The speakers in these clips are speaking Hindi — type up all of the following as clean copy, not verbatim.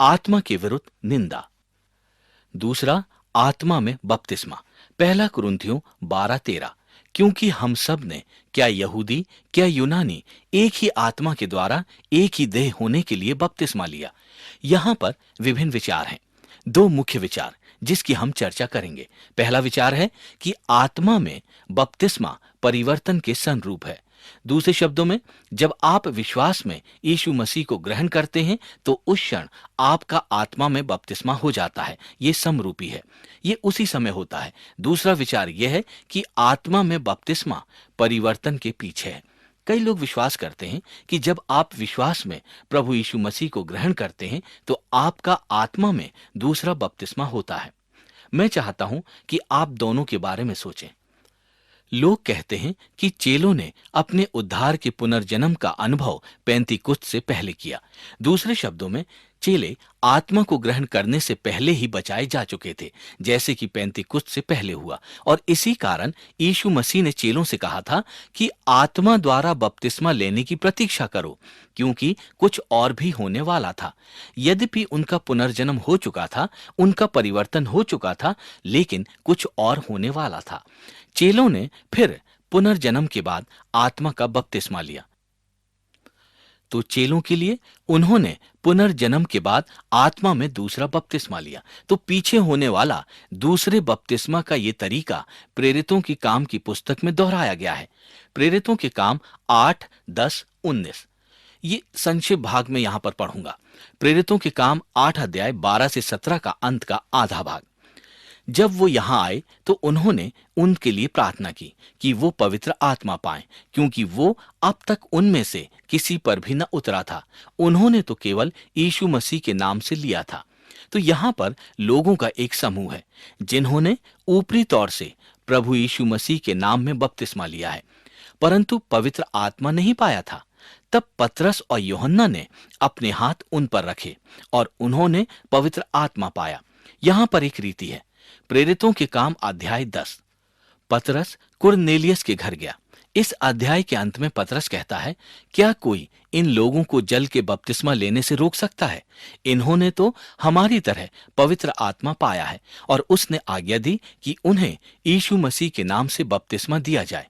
आत्मा के विरुद्ध निंदा। दूसरा, आत्मा में बपतिस्मा। पहला कुरिन्थियों 12:13। क्योंकि हम सब ने, क्या यहूदी क्या यूनानी, एक ही आत्मा के द्वारा एक ही देह होने के लिए बपतिस्मा लिया। यहां पर विभिन्न विचार हैं, दो मुख्य विचार जिसकी हम चर्चा करेंगे। पहला विचार है कि आत्मा में बपतिस्मा परिवर्तन के संरूप है। दूसरे शब्दों में, जब आप विश्वास में यीशु मसीह को ग्रहण करते हैं तो उस क्षण आपका आत्मा में बपतिस्मा हो जाता है। यह समरूपी है, यह उसी समय होता है। दूसरा विचार यह है कि आत्मा में बपतिस्मा परिवर्तन के पीछे है। कई लोग विश्वास करते हैं कि जब आप विश्वास में प्रभु यीशु मसीह को ग्रहण करते हैं तो आपका आत्मा में दूसरा बपतिस्मा होता है। मैं चाहता हूं कि आप दोनों के बारे में सोचें। लोग कहते हैं कि चेलों ने अपने उद्धार के पुनर्जन्म का अनुभव पेंतीकुस्त से पहले किया। दूसरे शब्दों में, चेले आत्मा को ग्रहण करने से पहले ही बचाए जा चुके थे, जैसे कि पेंतीकुस्त से पहले हुआ। और इसी कारण यीशु मसीह ने चेलों से कहा था कि आत्मा द्वारा बपतिस्मा लेने की प्रतीक्षा करो, क्योंकि कुछ और भी होने वाला था। यद्यपि उनका पुनर्जन्म हो चुका था, उनका परिवर्तन हो चुका था, लेकिन कुछ और होने वाला था। चेलों ने फिर पुनर्जन्म के बाद आत्मा का बपतिस्मा लिया। तो चेलों के लिए उन्होंने पुनर्जन्म के बाद आत्मा में दूसरा बपतिस्मा लिया। तो पीछे होने वाला दूसरे बपतिस्मा का यह तरीका प्रेरितों की काम की पुस्तक में दोहराया गया है। प्रेरितों के काम 8, 10, 19। ये संक्षिप्त भाग में यहां पर पढ़ूंगा। प्रेरितों के काम 8 अध्याय 12 से 17 का अंत का आधा भाग। जब वो यहां आए तो उन्होंने उनके लिए प्रार्थना की कि वो पवित्र आत्मा पाएं, क्योंकि वो अब तक उनमें से किसी पर भी न उतरा था। उन्होंने तो केवल यीशु मसीह के नाम से लिया था। तो यहां पर लोगों का एक समूह है जिन्होंने ऊपरी तौर से प्रभु यीशु मसीह के नाम में बपतिस्मा लिया है, परंतु पवित्र आत्मा नहीं पाया था। तब पतरस और यूहन्ना ने अपने हाथ उन पर रखे और उन्होंने पवित्र आत्मा पाया। यहां पर एक रीति है। प्रेरितों के काम अध्याय 10। पतरस कुरनेलियस के घर गया। इस अध्याय के अंत में पतरस कहता है, क्या कोई इन लोगों को जल के बपतिस्मा लेने से रोक सकता है? इन्होंने तो हमारी तरह पवित्र आत्मा पाया है। और उसने आज्ञा दी कि उन्हें यीशु मसीह के नाम से बपतिस्मा दिया जाए।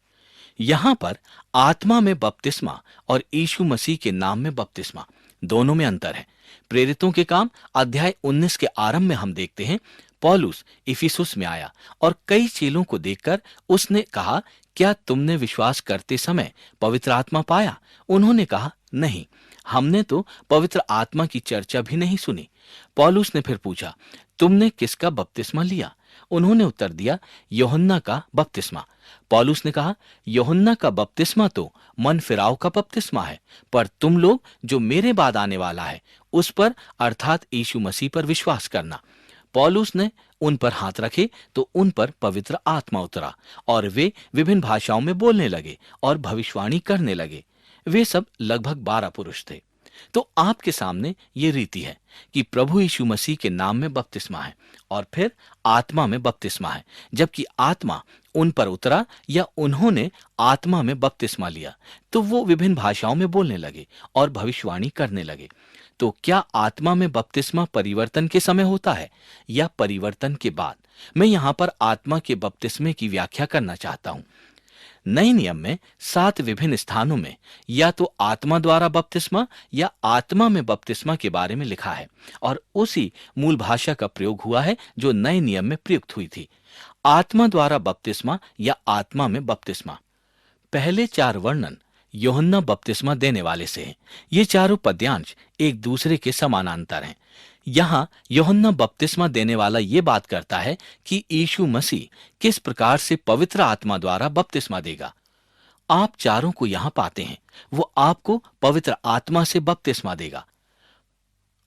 यहां पर आत्मा में बपतिस्मा और यीशु मसीह के नाम में बपतिस्मा, दोनों में अंतर है। प्रेरितों के काम अध्याय 19 के आरंभ में हम देखते हैं, पौलुस इफिसुस में आया और कई चेलों को देखकर उसने कहा, क्या तुमने विश्वास करते समय पवित्र आत्मा पाया? उन्होंने कहा, नहीं, हमने तो पवित्र आत्मा की चर्चा भी नहीं सुनी। पौलुस ने फिर पूछा, तुमने किसका बपतिस्मा लिया? उन्होंने उत्तर दिया, यूहन्ना का बपतिस्मा। पौलुस ने कहा, यूहन्ना का बपतिस्मा तो मन फिराव का बपतिस्मा है, पर तुम लोग जो मेरे बाद आने वाला है उस पर अर्थात यीशु मसीह पर विश्वास करना। पौलुस ने उन पर हाथ रखे तो उन पर पवित्र आत्मा उतरा और वे विभिन्न भाषाओं में बोलने लगे और भविष्यवाणी करने लगे। वे सब लगभग 12 पुरुष थे। तो आपके सामने ये रीति है कि प्रभु यीशु मसीह के नाम में बपतिस्मा है और फिर आत्मा में बपतिस्मा है। जबकि आत्मा उन पर उतरा या उन्होंने आत्मा में बपतिस्मा लिया तो वो विभिन्न भाषाओं में बोलने लगे और भविष्यवाणी करने लगे। तो क्या आत्मा में बपतिस्मा परिवर्तन के समय होता है या परिवर्तन के बाद? मैं यहां पर आत्मा के बपतिस्मे की व्याख्या करना चाहता हूं। नए नियम में 7 विभिन्न स्थानों में या तो आत्मा द्वारा बपतिस्मा या आत्मा में बपतिस्मा के बारे में लिखा है और उसी मूल भाषा का प्रयोग हुआ है जो नए नियम में प्रयुक्त हुई थी। आत्मा द्वारा बपतिस्मा या आत्मा में बपतिस्मा। पहले 4 वर्णन यूहन्ना बपतिस्मा देने वाले से हैं। ये चारों पद्यांश एक दूसरे के समानांतर हैं। यहां यूहन्ना बपतिस्मा देने वाला ये बात करता है कि यीशु मसीह किस प्रकार से पवित्र आत्मा द्वारा बपतिस्मा देगा। आप चारों को यहां पाते हैं। वो आपको पवित्र आत्मा से बपतिस्मा देगा।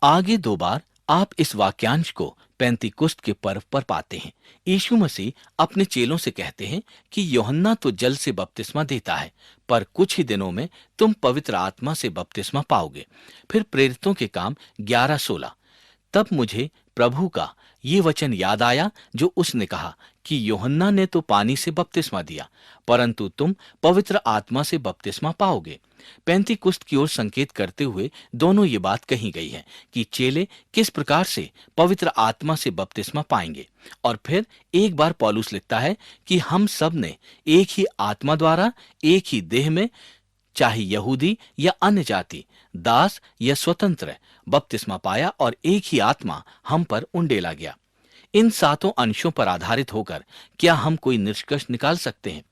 आगे 2 बार आप इस वाक्यांश को पेंतीकुस्त के पर्व पर पाते हैं। यीशु मसीह अपने चेलों से कहते हैं कि यूहन्ना तो जल से बपतिस्मा देता है, पर कुछ ही दिनों में तुम पवित्र आत्मा से बपतिस्मा पाओगे। फिर प्रेरितों के काम 11:16। तब मुझे प्रभु का ये वचन याद आया जो उसने कहा कि यूहन्ना ने तो पानी से बपतिस्मा दिया, परंतु तुम पवित्र आत्मा से बपतिस्मा पाओगे। पेंतीकुस्त की ओर संकेत करते हुए दोनों ये बात कही गई है कि चेले किस प्रकार से पवित्र आत्मा से बपतिस्मा पाएंगे। और फिर एक बार पौलुस लिखता है कि हम सब ने एक ही आत्मा द्वारा एक ही देह में, चाहे यहूदी या अन्य जाति, दास या स्वतंत्र, बपतिस्मा पाया और एक ही आत्मा हम पर उंडेला गया। इन सातों अंशों पर आधारित होकर क्या हम कोई निष्कर्ष निकाल सकते हैं?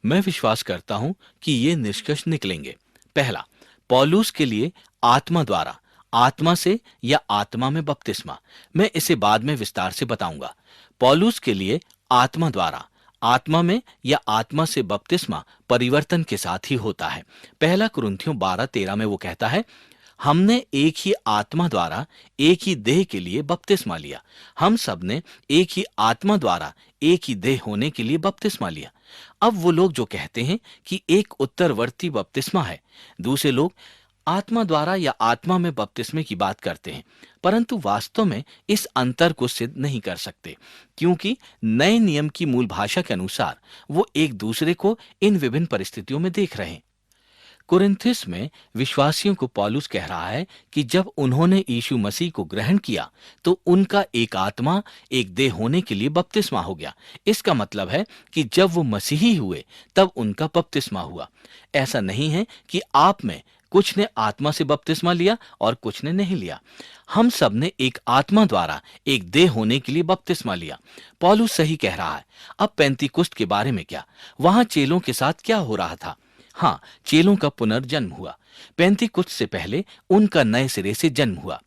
मैं विश्वास करता हूं कि ये निष्कर्ष निकलेंगे। पहला, पौलुस के लिए आत्मा द्वारा, आत्मा से या आत्मा में बपतिस्मा। मैं इसे बाद में विस्तार से बताऊंगा। पौलुस के लिए आत्मा द्वारा, आत्मा में या आत्मा से बपतिस्मा परिवर्तन के साथ ही होता है। पहला कुरिन्थियों 12:13 में वो कहता है, हमने एक ही आत्मा द्वारा एक ही देह के लिए बपतिस्मा लिया। हम सब ने एक ही आत्मा द्वारा एक ही देह होने के लिए बपतिस्मा लिया। अब वो लोग जो कहते हैं कि एक उत्तरवर्ती बपतिस्मा है, दूसरे लोग आत्मा द्वारा या आत्मा में बपतिस्मे की बात करते हैं, परंतु वास्तव में इस अंतर को सिद्ध नहीं कर सकते, क्योंकि नए नियम की मूल भाषा के अनुसार वो एक दूसरे को इन विभिन्न परिस्थितियों में देख रहे हैं। कुरिन्थिस में विश्वासियों को पौलुस कह रहा है कि जब उन्होंने यीशु मसीह को ग्रहण किया तो उनका एक आत्मा एक देह होने के लिए बपतिस्मा हो गया। इसका मतलब है कि जब वो मसीही हुए तब उनका बपतिस्मा हुआ। ऐसा नहीं है कि आप में कुछ ने आत्मा से बपतिस्मा लिया और कुछ ने नहीं लिया। हम सब ने एक आत्मा द्वारा एक देह होने के लिए बपतिस्मा लिया। पौलुस सही कह रहा है। अब पेंतीकुस्त के बारे में क्या? वहां चेलों के साथ क्या हो रहा था? हाँ, चेलों का पुनर्जन्म हुआ। पेंतीकुस्त से पहले उनका नए सिरे से जन्म हुआ।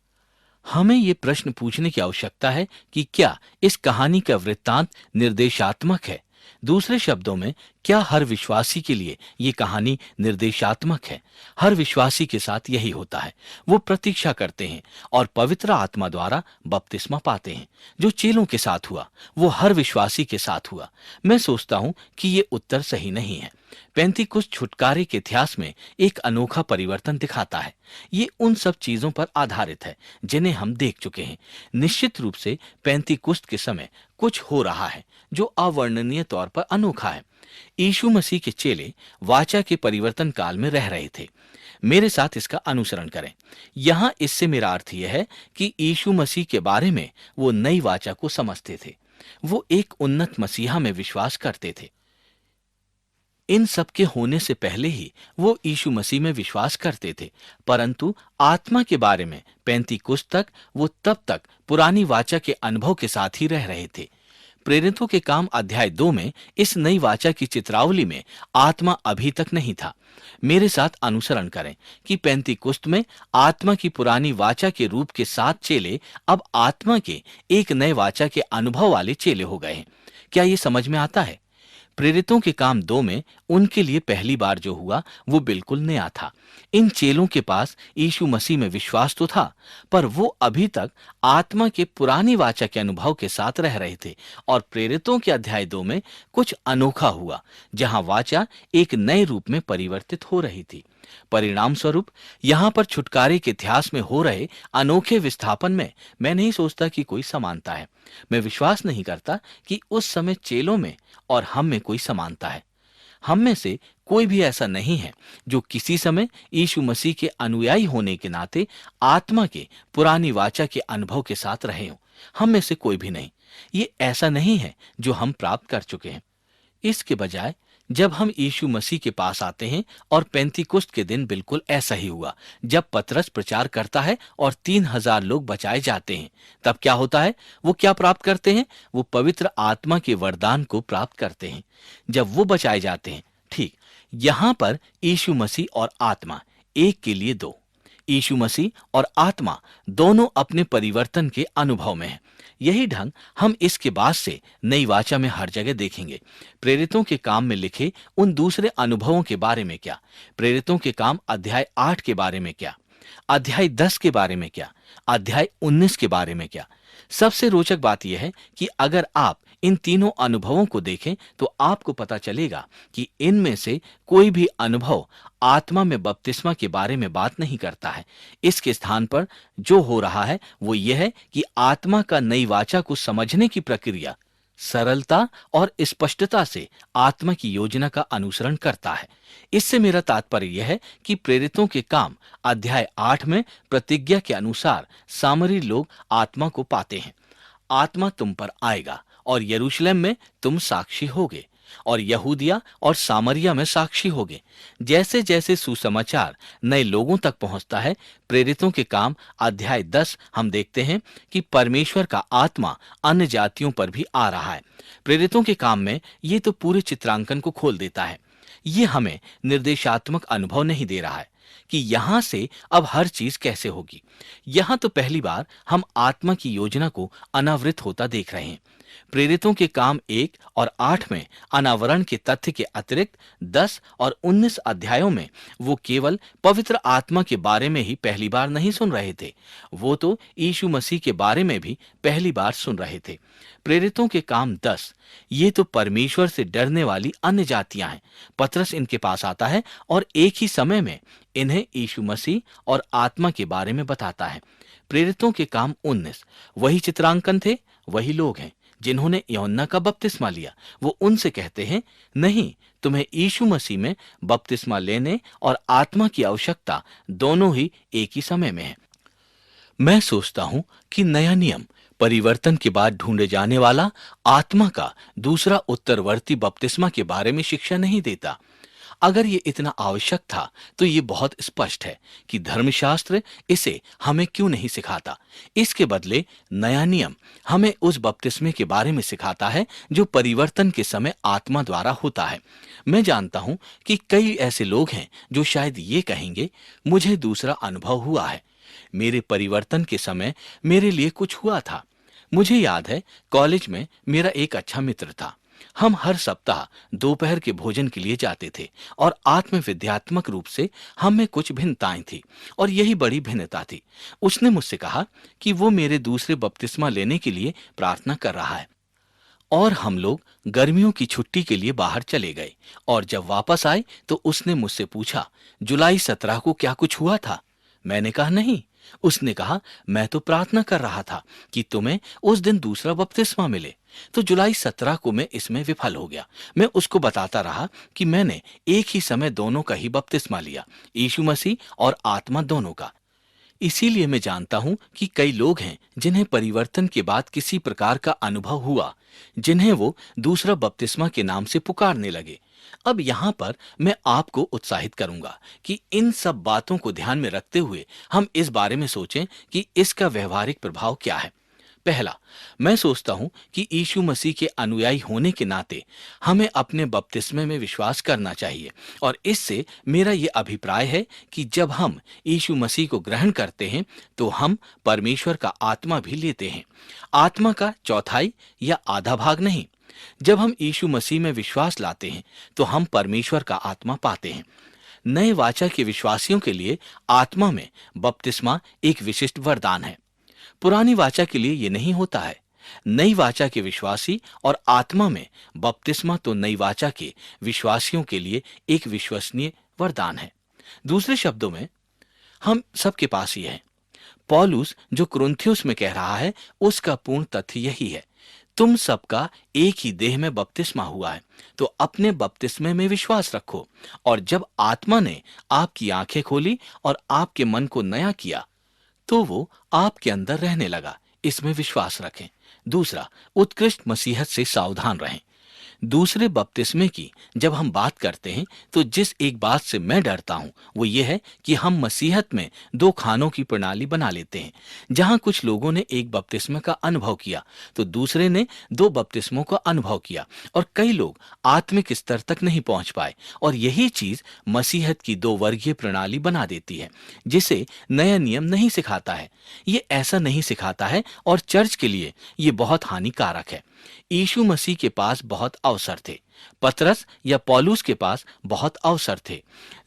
हमें ये प्रश्न पूछने की आवश्यकता है कि क्या इस कहानी का वृत्तांत निर्देशात्मक है? दूसरे शब्दों में, क्या हर विश्वासी के लिए ये कहानी निर्देशात्मक है? हर विश्वासी के साथ यही होता है। वो प्रतीक्षा करते हैं और पवित्र आत्मा द्वारा बपतिस्मा पाते हैं। जो चेलों के साथ हुआ वो हर विश्वासी के साथ हुआ। मैं सोचता हूं कि ये उत्तर सही नहीं है। पेंतीकुस्त छुटकारे के इतिहास में एक अनोखा परिवर्तन दिखाता है। ये उन सब चीजों पर आधारित है जिन्हें हम देख चुके हैं। निश्चित रूप से पेंतीकुस्त के समय कुछ हो रहा है जो अवर्णनीय तौर पर अनोखा है। यीशु मसीह के चेले वाचा के परिवर्तन काल में रह रहे थे। मेरे साथ इसका अनुसरण करें। यहां इससे मेरा अर्थ यह है कि यीशु मसीह के बारे में वो नई वाचा को समझते थे। वो एक उन्नत मसीहा में विश्वास करते थे। इन सब के होने से पहले ही वो यीशु मसीह में विश्वास करते थे, परंतु आत्मा के बारे में पेंतीकुस्त तक वो तब तक पुरानी वाचा के अनुभव के साथ ही रह रहे थे। प्रेरितों के काम अध्याय 2 में इस नई वाचा की चित्रावली में आत्मा अभी तक नहीं था। मेरे साथ अनुसरण करें कि पेंतीकुस्त में आत्मा की पुरानी वाचा के रूप के 7 चेले अब आत्मा के एक नए वाचा के अनुभव वाले चेले हो गए हैं। क्या ये समझ में आता है? प्रेरितों के काम 2 में उनके लिए पहली बार जो हुआ वो बिल्कुल नया था। इन चेलों के पास यीशु मसीह में विश्वास तो था, पर वो अभी तक आत्मा के पुरानी वाचा के अनुभव के साथ रह रहे थे। और प्रेरितों के अध्याय 2 में कुछ अनोखा हुआ, जहां वाचा एक नए रूप में परिवर्तित हो रही थी। परिणाम स्वरूप यहां पर छुटकारे के इतिहास में हो रहे अनोखे विस्थापन में मैं नहीं सोचता कि कोई समानता है। मैं विश्वास नहीं करता कि उस समय चेलों में और हम में कोई समानता है। हम में से कोई भी ऐसा नहीं है जो किसी समय यीशु मसीह के अनुयायी होने के नाते आत्मा के पुरानी वाचा के अनुभव के साथ रहे हों। हम में से कोई भी नहीं। ये ऐसा नहीं है जो हम प्राप्त कर चुके हैं। इसके बजाय जब हम यीशु मसीह के पास आते हैं, और पेंतीकुस्त के दिन बिल्कुल ऐसा ही हुआ, जब पतरस प्रचार करता है और 3000 लोग बचाए जाते हैं, तब क्या होता है? वो क्या प्राप्त करते हैं? वो पवित्र आत्मा के वरदान को प्राप्त करते हैं जब वो बचाए जाते हैं। ठीक यहां पर यीशु मसीह और आत्मा एक के लिए दो। यीशु मसीह और आत्मा दोनों अपने परिवर्तन के अनुभव में हैं। यही ढंग हम इसके बाद से नई वाचा में हर जगह देखेंगे। प्रेरितों के काम में लिखे उन दूसरे अनुभवों के बारे में क्या? प्रेरितों के काम अध्याय 8 के बारे में क्या? अध्याय 10 के बारे में क्या? अध्याय 19 के बारे में क्या? सबसे रोचक बात यह है कि अगर आप इन तीनों अनुभवों को देखें तो आपको पता चलेगा कि इनमें से कोई भी अनुभव आत्मा में बपतिस्मा के बारे में बात नहीं करता है। इसके स्थान पर जो हो रहा है वो यह है कि आत्मा का नई वाचा को समझने की प्रक्रिया सरलता और स्पष्टता से आत्मा की योजना का अनुसरण करता है। इससे मेरा तात्पर्य यह है कि प्रेरितों के काम अध्याय 8 में प्रतिज्ञा के अनुसार सामरी लोग आत्मा को पाते हैं। आत्मा तुम पर आएगा और यरूशलेम में तुम साक्षी होगे और यहूदिया और सामरिया में साक्षी होगे। जैसे जैसे सुसमाचार नए लोगों तक पहुंचता है, प्रेरितों के काम अध्याय 10 हम देखते हैं कि परमेश्वर का आत्मा अन्य जातियों पर भी आ रहा है। प्रेरितों के काम में ये तो पूरे चित्रांकन को खोल देता है। ये हमें निर्देशात्मक अनुभव नहीं दे रहा है कि यहां से अब हर चीज कैसे होगी। यहां तो पहली बार हम आत्मा की योजना को अनावृत होता देख रहे हैं। प्रेरितों के काम 1 और 8 में अनावरण के तथ्य के अतिरिक्त 10 और 19 अध्यायों में वो केवल पवित्र आत्मा के बारे में ही पहली बार नहीं सुन रहे थे, वो तो यीशु मसीह के बारे में भी पहली बार सुन रहे थे। प्रेरितों के काम 10 ये तो परमेश्वर से डरने वाली अन्य जातियां हैं। पतरस इनके पास आता है और एक ही समय में इन्हें यीशु मसीह और आत्मा के बारे में बताता है। प्रेरितों के काम 19 वही चित्रांकन थे, वही लोग हैं जिन्होंने यूहन्ना का बपतिस्मा लिया। वो उनसे कहते हैं, नहीं, तुम्हें यीशु मसीह में बपतिस्मा लेने और आत्मा की आवश्यकता दोनों ही एक ही समय में है। मैं सोचता हूं कि नया नियम परिवर्तन के बाद ढूंढे जाने वाला आत्मा का दूसरा उत्तरवर्ती बपतिस्मा के बारे में शिक्षा नहीं देता। अगर ये इतना आवश्यक था तो ये बहुत स्पष्ट है कि धर्मशास्त्र इसे हमें क्यों नहीं सिखाता। इसके बदले नया नियम हमें उस बपतिस्मे के बारे में सिखाता है जो परिवर्तन के समय आत्मा द्वारा होता है। मैं जानता हूं कि कई ऐसे लोग हैं जो शायद ये कहेंगे, मुझे दूसरा अनुभव हुआ है। मेरे परिवर्तन के समय मेरे लिए कुछ हुआ था। मुझे याद है, कॉलेज में मेरा एक अच्छा मित्र था। हम हर सप्ताह दोपहर के भोजन के लिए जाते थे और आत्म विद्यात्मक रूप से हम में कुछ भिन्नताएं थी और यही बड़ी भिन्नता थी। उसने मुझसे कहा कि वो मेरे दूसरे बपतिस्मा लेने के लिए प्रार्थना कर रहा है और हम लोग गर्मियों की छुट्टी के लिए बाहर चले गए और जब वापस आए तो उसने मुझसे पूछा, जुलाई 17 को क्या कुछ हुआ था? मैंने कहा नहीं। उसने कहा, मैं तो प्रार्थना कर रहा था कि तुम्हें उस दिन दूसरा बपतिस्मा मिले, तो जुलाई 17 को मैं इसमें विफल हो गया। मैं उसको बताता रहा कि मैंने एक ही समय दोनों का ही बपतिस्मा लिया, यीशु मसीह और आत्मा दोनों का। इसीलिए मैं जानता हूं कि कई लोग हैं जिन्हें परिवर्तन के बाद किसी प्रकार का अनुभव हुआ, जिन्हें वो दूसरा बपतिस्मा के नाम से पुकारने लगे। अब यहाँ पर मैं आपको उत्साहित करूंगा कि इन सब बातों को ध्यान में रखते हुए हम इस बारे में सोचें कि इसका व्यवहारिक प्रभाव क्या है। पहला, मैं सोचता हूं कि यीशु मसीह के अनुयायी होने के नाते हमें अपने बपतिस्मे में विश्वास करना चाहिए और इससे मेरा यह अभिप्राय है कि जब हम यीशु मसीह को ग्रहण करते हैं तो हम परमेश्वर का आत्मा भी लेते हैं। आत्मा का चौथाई या आधा भाग नहीं। जब हम यीशु मसीह में विश्वास लाते हैं तो हम परमेश्वर का आत्मा पाते हैं। नए वाचा के विश्वासियों के लिए आत्मा में बपतिस्मा एक विशिष्ट वरदान है। पुरानी वाचा के लिए यह नहीं होता है। नई वाचा के विश्वासी और आत्मा में बपतिस्मा तो नई वाचा के विश्वासियों के लिए एक विश्वसनीय वरदान है। दूसरे शब्दों में हम सबके पास ही है। पौलुस जो कुरिन्थियुस में कह रहा है उसका पूर्ण तथ्य यही है। तुम सबका एक ही देह में बपतिस्मा हुआ है, तो अपने बपतिस्मे में विश्वास रखो और जब आत्मा ने आपकी आंखें खोली और आपके मन को नया किया तो वो आपके अंदर रहने लगा। इसमें विश्वास रखें। दूसरा, उत्कृष्ट मसीहत से सावधान रहें। दूसरे बपतिस्मे की जब हम बात करते हैं तो जिस एक बात से मैं डरता हूं वो ये है कि हम मसीहत में दो खानों की प्रणाली बना लेते हैं। जहां कुछ लोगों ने एक बपतिस्मे का अनुभव किया तो दूसरे ने दो बपतिस्मों का अनुभव किया और कई लोग आत्मिक स्तर तक नहीं पहुंच पाए और यही चीज मसीहत की दो वर्गीय प्रणाली बना देती है जिसे नया नियम नहीं सिखाता है। ये ऐसा नहीं सिखाता है और चर्च के लिए ये बहुत हानिकारक है। यीशु मसीह के पास बहुत अवसर थे, पतरस या पौलुस के पास बहुत अवसर थे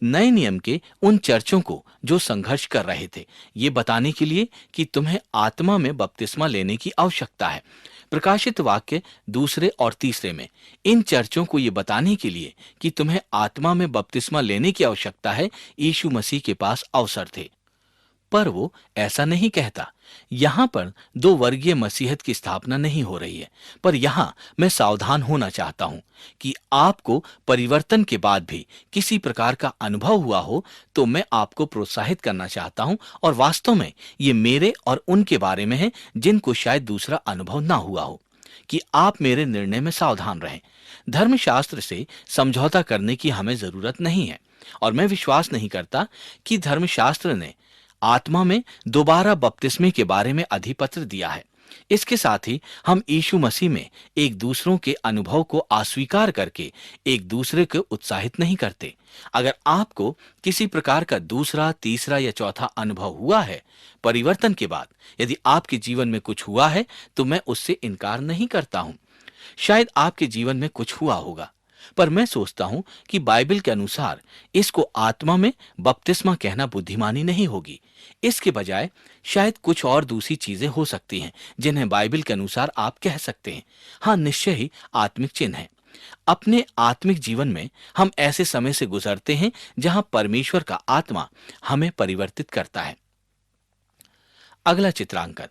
नए नियम के उन चर्चों को जो संघर्ष कर रहे थे ये बताने के लिए कि तुम्हें आत्मा में बपतिस्मा लेने की आवश्यकता है। प्रकाशित वाक्य दूसरे और तीसरे में इन चर्चों को ये बताने के लिए कि तुम्हें आत्मा में बपतिस्मा लेने की आवश्यकता है, यीशु मसीह के पास अवसर थे। पर वो ऐसा नहीं कहता। यहां पर दो वर्गीय मसीहत की स्थापना नहीं हो रही है। पर यहां मैं सावधान होना चाहता हूं कि आपको परिवर्तन के बाद भी किसी प्रकार का अनुभव हुआ हो तो मैं आपको प्रोत्साहित करना चाहता हूं, और वास्तव में ये मेरे और उनके बारे में है जिनको शायद दूसरा अनुभव ना हुआ हो, कि आप मेरे निर्णय में सावधान रहें। धर्मशास्त्र से समझौता करने की हमें जरूरत नहीं है, और मैं विश्वास नहीं करता कि धर्मशास्त्र ने आत्मा में दोबारा बपतिस्मे के बारे में अधिपत्र दिया है। इसके साथ ही हम यीशु मसीह में एक दूसरों के अनुभव को अस्वीकार करके एक दूसरे को उत्साहित नहीं करते। अगर आपको किसी प्रकार का दूसरा, तीसरा या चौथा अनुभव हुआ है परिवर्तन के बाद, यदि आपके जीवन में कुछ हुआ है, तो मैं उससे इनकार नहीं करता हूं। शायद आपके जीवन में कुछ हुआ होगा, पर मैं सोचता हूं कि बाइबल के अनुसार इसको आत्मा में बपतिस्मा कहना बुद्धिमानी नहीं होगी। इसके बजाय शायद कुछ और दूसरी चीजें हो सकती हैं जिन्हें बाइबल के अनुसार आप कह सकते हैं। हाँ, निश्चय ही आत्मिक चिन्ह है। अपने आत्मिक जीवन में हम ऐसे समय से गुजरते हैं जहां परमेश्वर का आत्मा हमें परिवर्तित करता है। अगला चित्रांकन,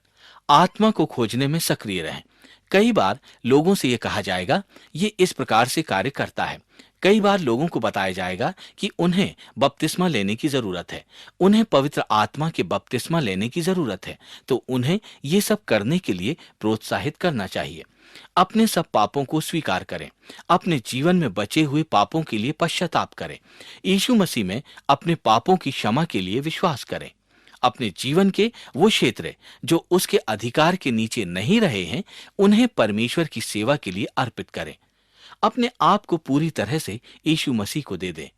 आत्मा को खोजने में सक्रिय रहें। कई बार लोगों से यह कहा जाएगा, ये इस प्रकार से कार्य करता है। कई बार लोगों को बताया जाएगा कि उन्हें बपतिस्मा लेने की जरूरत है, उन्हें पवित्र आत्मा के बपतिस्मा लेने की जरूरत है, तो उन्हें ये सब करने के लिए प्रोत्साहित करना चाहिए। अपने सब पापों को स्वीकार करें, अपने जीवन में बचे हुए पापों के लिए पश्चाताप करें, यीशु मसीह में अपने पापों की क्षमा के लिए विश्वास करें। अपने जीवन के वो क्षेत्र जो उसके अधिकार के नीचे नहीं रहे हैं, उन्हें परमेश्वर की सेवा के लिए अर्पित करें। अपने आप को पूरी तरह से यीशु मसीह को दे दें,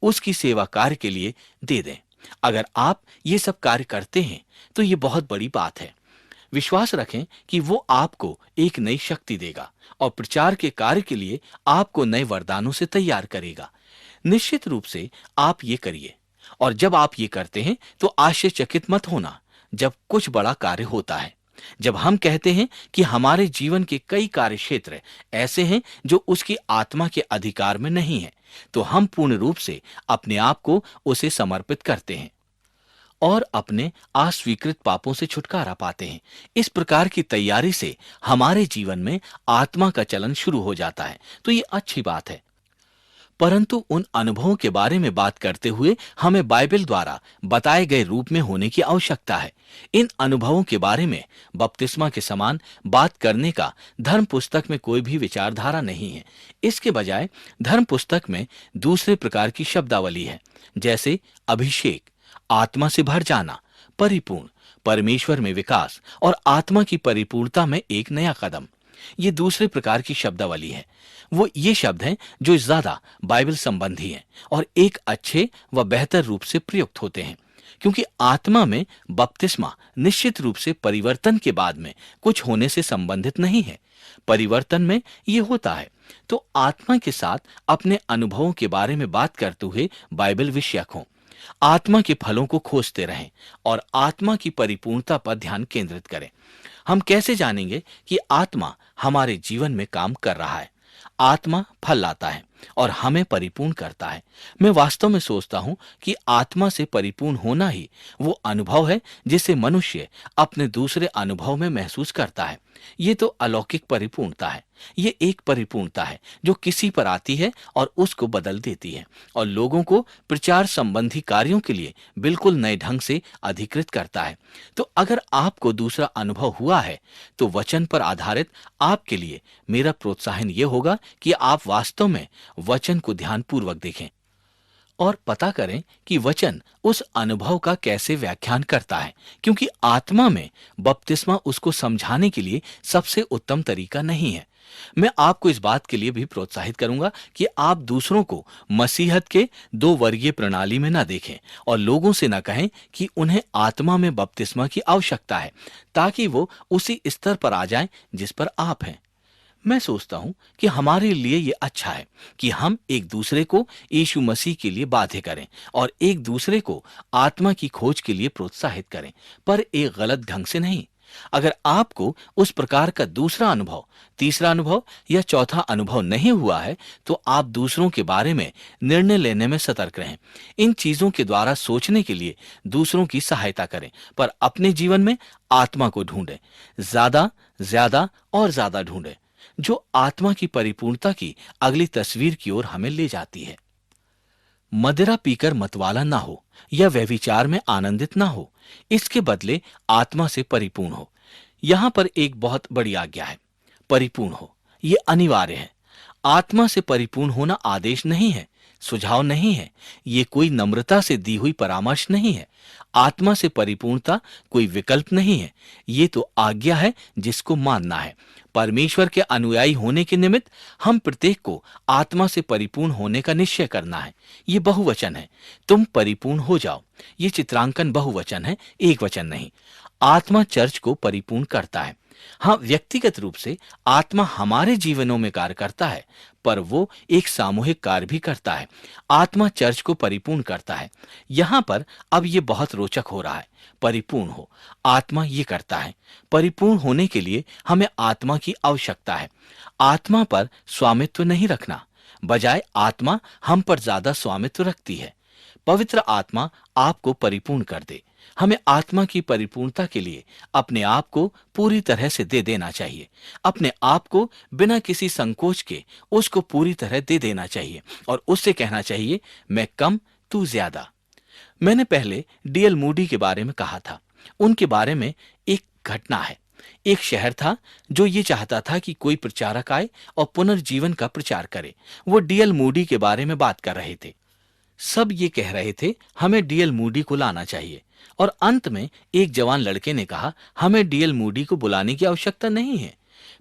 उसकी सेवा कार्य के लिए दे दें। अगर आप ये सब कार्य करते हैं तो ये बहुत बड़ी बात है। विश्वास रखें कि वो आपको एक नई शक्ति देगा और प्रचार के कार्य के लिए आपको नए वरदानों से तैयार करेगा। निश्चित रूप से आप ये करिए, और जब आप ये करते हैं तो आश्चर्यचकित मत होना जब कुछ बड़ा कार्य होता है। जब हम कहते हैं कि हमारे जीवन के कई कार्य क्षेत्र ऐसे हैं जो उसकी आत्मा के अधिकार में नहीं है, तो हम पूर्ण रूप से अपने आप को उसे समर्पित करते हैं और अपने अस्वीकृत पापों से छुटकारा पाते हैं। इस प्रकार की तैयारी से हमारे जीवन में आत्मा का चलन शुरू हो जाता है, तो ये अच्छी बात है। परंतु उन अनुभवों के बारे में बात करते हुए हमें बाइबल द्वारा बताए गए रूप में होने की आवश्यकता है। इन अनुभवों के बारे में बपतिस्मा के समान बात करने का धर्म पुस्तक में कोई भी विचारधारा नहीं है। इसके बजाय धर्म पुस्तक में दूसरे प्रकार की शब्दावली है, जैसे अभिषेक, आत्मा से भर जाना, परिपूर्ण, परमेश्वर में विकास और आत्मा की परिपूर्णता में एक नया कदम। ये दूसरे प्रकार की शब्दावली है। वो ये शब्द हैं जो ज्यादा बाइबल संबंधी हैं और एक अच्छे व बेहतर रूप से प्रयुक्त होते हैं, क्योंकि आत्मा में बपतिस्मा निश्चित रूप से परिवर्तन के बाद में कुछ होने से संबंधित नहीं है। परिवर्तन में ये होता है। तो आत्मा के साथ अपने अनुभवों के बारे में बात करते हुए बाइबल विषयक हो। आत्मा के फलों को खोजते रहें और आत्मा की परिपूर्णता पर ध्यान केंद्रित करें। हम कैसे जानेंगे कि आत्मा हमारे जीवन में काम कर रहा है? आत्मा फल लाता है और हमें परिपूर्ण करता है। मैं वास्तव में सोचता हूं कि आत्मा से परिपूर्ण होना ही वो अनुभव है जिसे मनुष्य अपने दूसरे अनुभव में महसूस करता है। ये तो अलौकिक परिपूर्णता है। ये एक परिपूर्णता है जो किसी पर आती है और उसको बदल देती है और लोगों को प्रचार संबंधी कार्यों के लिए बिल्कुल नए ढंग से अधिकृत करता है। तो अगर आपको दूसरा अनुभव हुआ है तो वचन पर आधारित आपके लिए मेरा प्रोत्साहन यह होगा कि आप वास्तव में वचन को ध्यानपूर्वक देखें और पता करें कि वचन उस अनुभव का कैसे व्याख्यान करता है, क्योंकि आत्मा में बपतिस्मा उसको समझाने के लिए सबसे उत्तम तरीका नहीं है। मैं आपको इस बात के लिए भी प्रोत्साहित करूंगा कि आप दूसरों को मसीहत के दो वर्गीय प्रणाली में न देखें और लोगों से न कहें कि उन्हें आत्मा में बपतिस्मा की आवश्यकता है, ताकि वो उसी स्तर पर आ जाएं जिस पर आप हैं। मैं सोचता हूं कि हमारे लिए ये अच्छा है कि हम एक दूसरे को यीशु मसीह के लिए बाध्य करें और एक दूसरे को आत्मा की खोज के लिए प्रोत्साहित करें, पर एक गलत ढंग से नहीं। अगर आपको उस प्रकार का दूसरा अनुभव, तीसरा अनुभव या चौथा अनुभव नहीं हुआ है, तो आप दूसरों के बारे में निर्णय लेने में सतर्क रहें। इन चीजों के द्वारा सोचने के लिए दूसरों की सहायता करें, पर अपने जीवन में आत्मा को ढूंढें। ज्यादा, ज्यादा और ज्यादा ढूंढें, जो आत्मा की परिपूर्णता की अगली तस्वीर की ओर हमें ले जाती है। मदिरा पीकर मतवाला ना हो या व्यभिचार में आनंदित ना हो, इसके बदले आत्मा से परिपूर्ण हो। यहां पर एक बहुत बड़ी आज्ञा है, परिपूर्ण हो। यह अनिवार्य है। आत्मा से परिपूर्ण होना आदेश नहीं है, सुझाव नहीं है, ये कोई नम्रता से दी हुई परामर्श नहीं है। आत्मा से परिपूर्णता कोई विकल्प नहीं है, ये तो आज्ञा है जिसको मानना है। परमेश्वर के अनुयायी होने के निमित्त हम प्रत्येक को आत्मा से परिपूर्ण होने का निश्चय करना है। ये बहुवचन है, तुम परिपूर्ण हो जाओ। ये चित्रांकन बहुवचन है, एक वचन नहीं। आत्मा चर्च को परिपूर्ण करता है। हाँ, व्यक्तिगत रूप से आत्मा हमारे जीवनों में कार्य करता है, पर वो एक सामूहिक कार्य भी करता है। आत्मा चर्च को परिपूर्ण करता है। यहां पर अब ये बहुत रोचक हो रहा है। परिपूर्ण हो, आत्मा ये करता है। परिपूर्ण होने के लिए हमें आत्मा की आवश्यकता है। आत्मा पर स्वामित्व नहीं रखना, बजाय आत्मा हम पर ज्यादा स्वामित्व रखती है। पवित्र आत्मा आपको परिपूर्ण कर दे। हमें आत्मा की परिपूर्णता के लिए अपने आप को पूरी तरह से दे देना चाहिए। अपने आप को बिना किसी संकोच के उसको पूरी तरह दे देना चाहिए और उससे कहना चाहिए, मैं कम, तू ज्यादा। मैंने पहले डीएल मूडी के बारे में कहा था। उनके बारे में एक घटना है। एक शहर था जो ये चाहता था कि कोई प्रचारक आए और पुनर्जीवन का प्रचार करे। वो डीएल मूडी के बारे में बात कर रहे थे। सब ये कह रहे थे, हमें डीएल मूडी को लाना चाहिए। और अंत में एक जवान लड़के ने कहा, हमें डीएल मूडी को बुलाने की आवश्यकता नहीं है।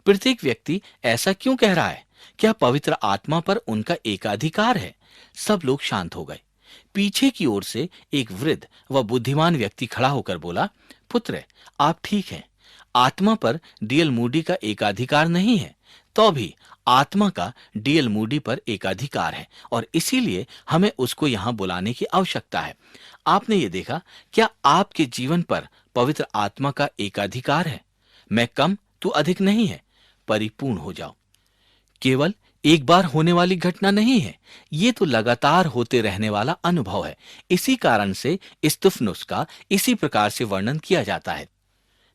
प्रत्येक व्यक्ति ऐसा क्यों कह रहा है? क्या पवित्र आत्मा पर उनका एकाधिकार है? सब लोग शांत हो गए। पीछे की ओर से एक वृद्ध व बुद्धिमान व्यक्ति खड़ा होकर बोला, पुत्र, आप ठीक हैं। आत्मा पर डीएल मूडी का एकाधिकार नहीं है, तो भी आत्मा का डीएल मूडी पर एकाधिकार है और इसीलिए हमें उसको यहां बुलाने की आवश्यकता है। आपने ये देखा, क्या आपके जीवन पर पवित्र आत्मा का एकाधिकार है? मैं कम, तू अधिक नहीं है। परिपूर्ण हो जाओ। केवल एक बार होने वाली घटना नहीं है, ये तो लगातार होते रहने वाला अनुभव है। इसी कारण से स्तिफनुस का इसी प्रकार से वर्णन किया जाता है,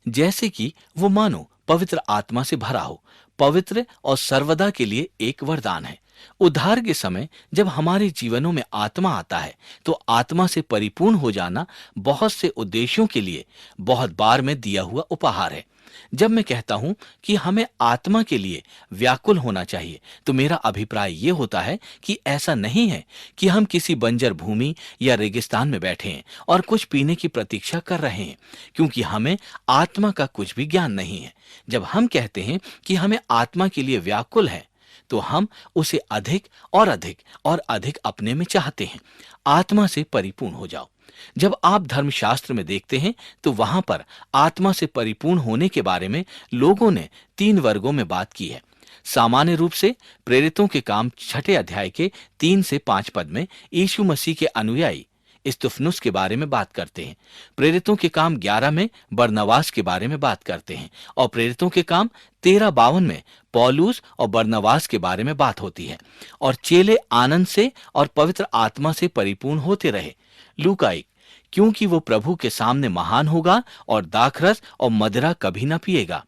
जैसे कि वो मानो पवित्र आत्मा से भरा हो। पवित्र और सर्वदा के लिए एक वरदान है। उद्धार के समय जब हमारे जीवनों में आत्मा आता है, तो आत्मा से परिपूर्ण हो जाना बहुत से उद्देश्यों के लिए बहुत बार में दिया हुआ उपहार है। जब मैं कहता हूं कि हमें आत्मा के लिए व्याकुल होना चाहिए, तो मेरा अभिप्राय यह होता है कि ऐसा नहीं है कि हम किसी बंजर भूमि या रेगिस्तान में बैठे हैं और कुछ पीने की प्रतीक्षा कर रहे हैं, क्योंकि हमें आत्मा का कुछ भी ज्ञान नहीं है। जब हम कहते हैं कि हमें आत्मा के लिए व्याकुल है, तो हम उसे अधिक और अधिक और अधिक अपने में चाहते हैं। आत्मा से परिपूर्ण हो जाओ। जब आप धर्मशास्त्र में देखते हैं, तो वहां पर आत्मा से परिपूर्ण होने के बारे में लोगों ने 3 वर्गों में बात की है। सामान्य रूप से प्रेरितों के काम 6 अध्याय के 3 से 5 पद में यीशु मसीह के अनुयायी स्तिफनुस के बारे में बात करते हैं। प्रेरितों के काम 11 में बरनबास के बारे में बात करते हैं और प्रेरितों के काम 13:52 में पौलुस और बरनबास के बारे में बात होती है। और चेले आनंद से और पवित्र आत्मा से परिपूर्ण होते रहे। लूका 1, क्योंकि वो प्रभु के सामने महान होगा और दाखरस और मदिरा कभी न पिएगा।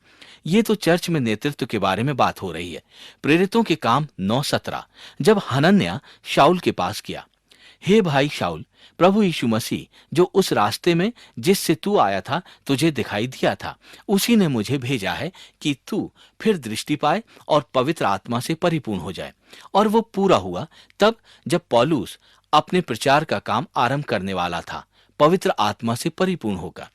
ये तो चर्च में नेतृत्व के बारे में बात हो रही है। प्रेरितों के काम 9:17, जब हनन्याह शाऊल के पास किया, हे भाई शाऊल, प्रभु यीशु मसीह जो उस रास्ते में जिससे तू आया था तुझे दिखाई दिया था, उसी ने मुझे भेजा है कि तू फिर दृष्टि पाए और पवित्र आत्मा से परिपूर्ण हो जाए। और वो पूरा हुआ तब जब पौलुस अपने प्रचार का काम आरंभ करने वाला था, पवित्र आत्मा से परिपूर्ण होगा।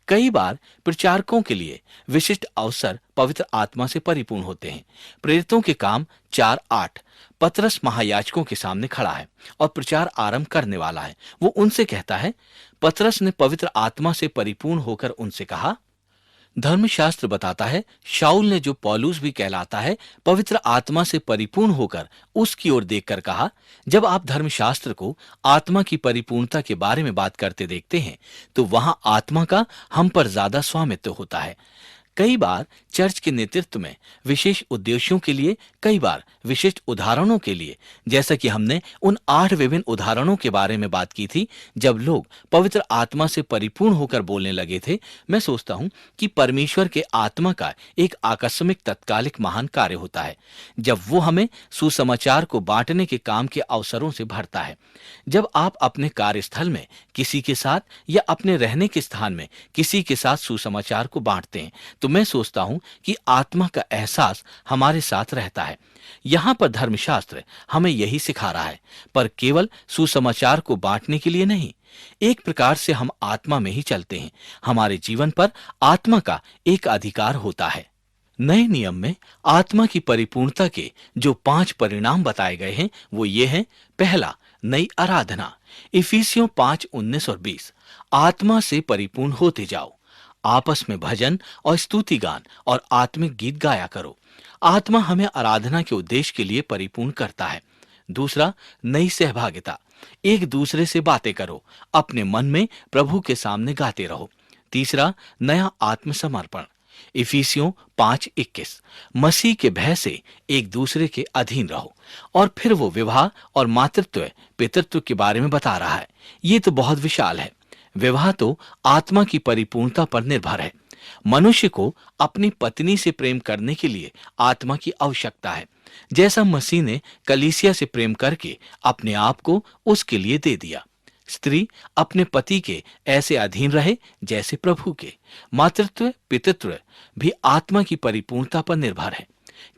कई बार प्रचारकों के लिए विशिष्ट अवसर पवित्र आत्मा से परिपूर्ण होते हैं। प्रेरितों के काम 4:8, पतरस महायाजकों के सामने खड़ा है और प्रचार आरंभ करने वाला है। वो उनसे कहता है, पतरस ने पवित्र आत्मा से परिपूर्ण होकर उनसे कहा, धर्मशास्त्र बताता है शाऊल ने, जो पौलुस भी कहलाता है, पवित्र आत्मा से परिपूर्ण होकर उसकी ओर देखकर कहा। जब आप धर्मशास्त्र को आत्मा की परिपूर्णता के बारे में बात करते देखते हैं तो वहां आत्मा का हम पर ज्यादा स्वामित्व होता है। कई बार चर्च के नेतृत्व में विशेष उद्देश्यों के लिए, कई बार विशिष्ट उदाहरणों के लिए, जैसा कि हमने उन 8 विभिन्न उदाहरणों के बारे में बात की थी जब लोग पवित्र आत्मा से परिपूर्ण होकर बोलने लगे थे। मैं सोचता हूं कि परमेश्वर के आत्मा का एक आकस्मिक तत्कालिक महान कार्य होता है जब वो हमें सुसमाचार को बांटने के काम के अवसरों से भरता है। जब आप अपने कार्यस्थल में किसी के साथ या अपने रहने के स्थान में किसी के साथ सुसमाचार को बांटते हैं तो मैं सोचता हूं कि आत्मा का एहसास हमारे साथ रहता है। यहां पर धर्मशास्त्र हमें यही सिखा रहा है, पर केवल सुसमाचार को बांटने के लिए नहीं। एक प्रकार से हम आत्मा में ही चलते हैं। हमारे जीवन पर आत्मा का एक अधिकार होता है। नए नियम में आत्मा की परिपूर्णता के जो 5 परिणाम बताए गए हैं वो ये हैं। पहला, नई आराधना। इफिसियों 5:19-20। आत्मा से परिपूर्ण होते जाओ। आपस में भजन और स्तुति गान और आत्मिक गीत गाया करो। आत्मा हमें आराधना के उद्देश्य के लिए परिपूर्ण करता है। दूसरा, नई सहभागिता। एक दूसरे से बातें करो, अपने मन में प्रभु के सामने गाते रहो। तीसरा, नया आत्मसमर्पण। इफिसियों 5:21। मसीह के भय से एक दूसरे के अधीन रहो। और फिर वो विवाह और मातृत्व पितृत्व के बारे में बता रहा है। ये तो बहुत विशाल है। विवाह तो आत्मा की परिपूर्णता पर निर्भर है। मनुष्य को अपनी पत्नी से प्रेम करने के लिए आत्मा की आवश्यकता है, जैसा मसीह ने कलीसिया से प्रेम करके अपने आप को उसके लिए दे दिया। स्त्री अपने पति के ऐसे अधीन रहे जैसे प्रभु के। मातृत्व पितृत्व भी आत्मा की परिपूर्णता पर निर्भर है।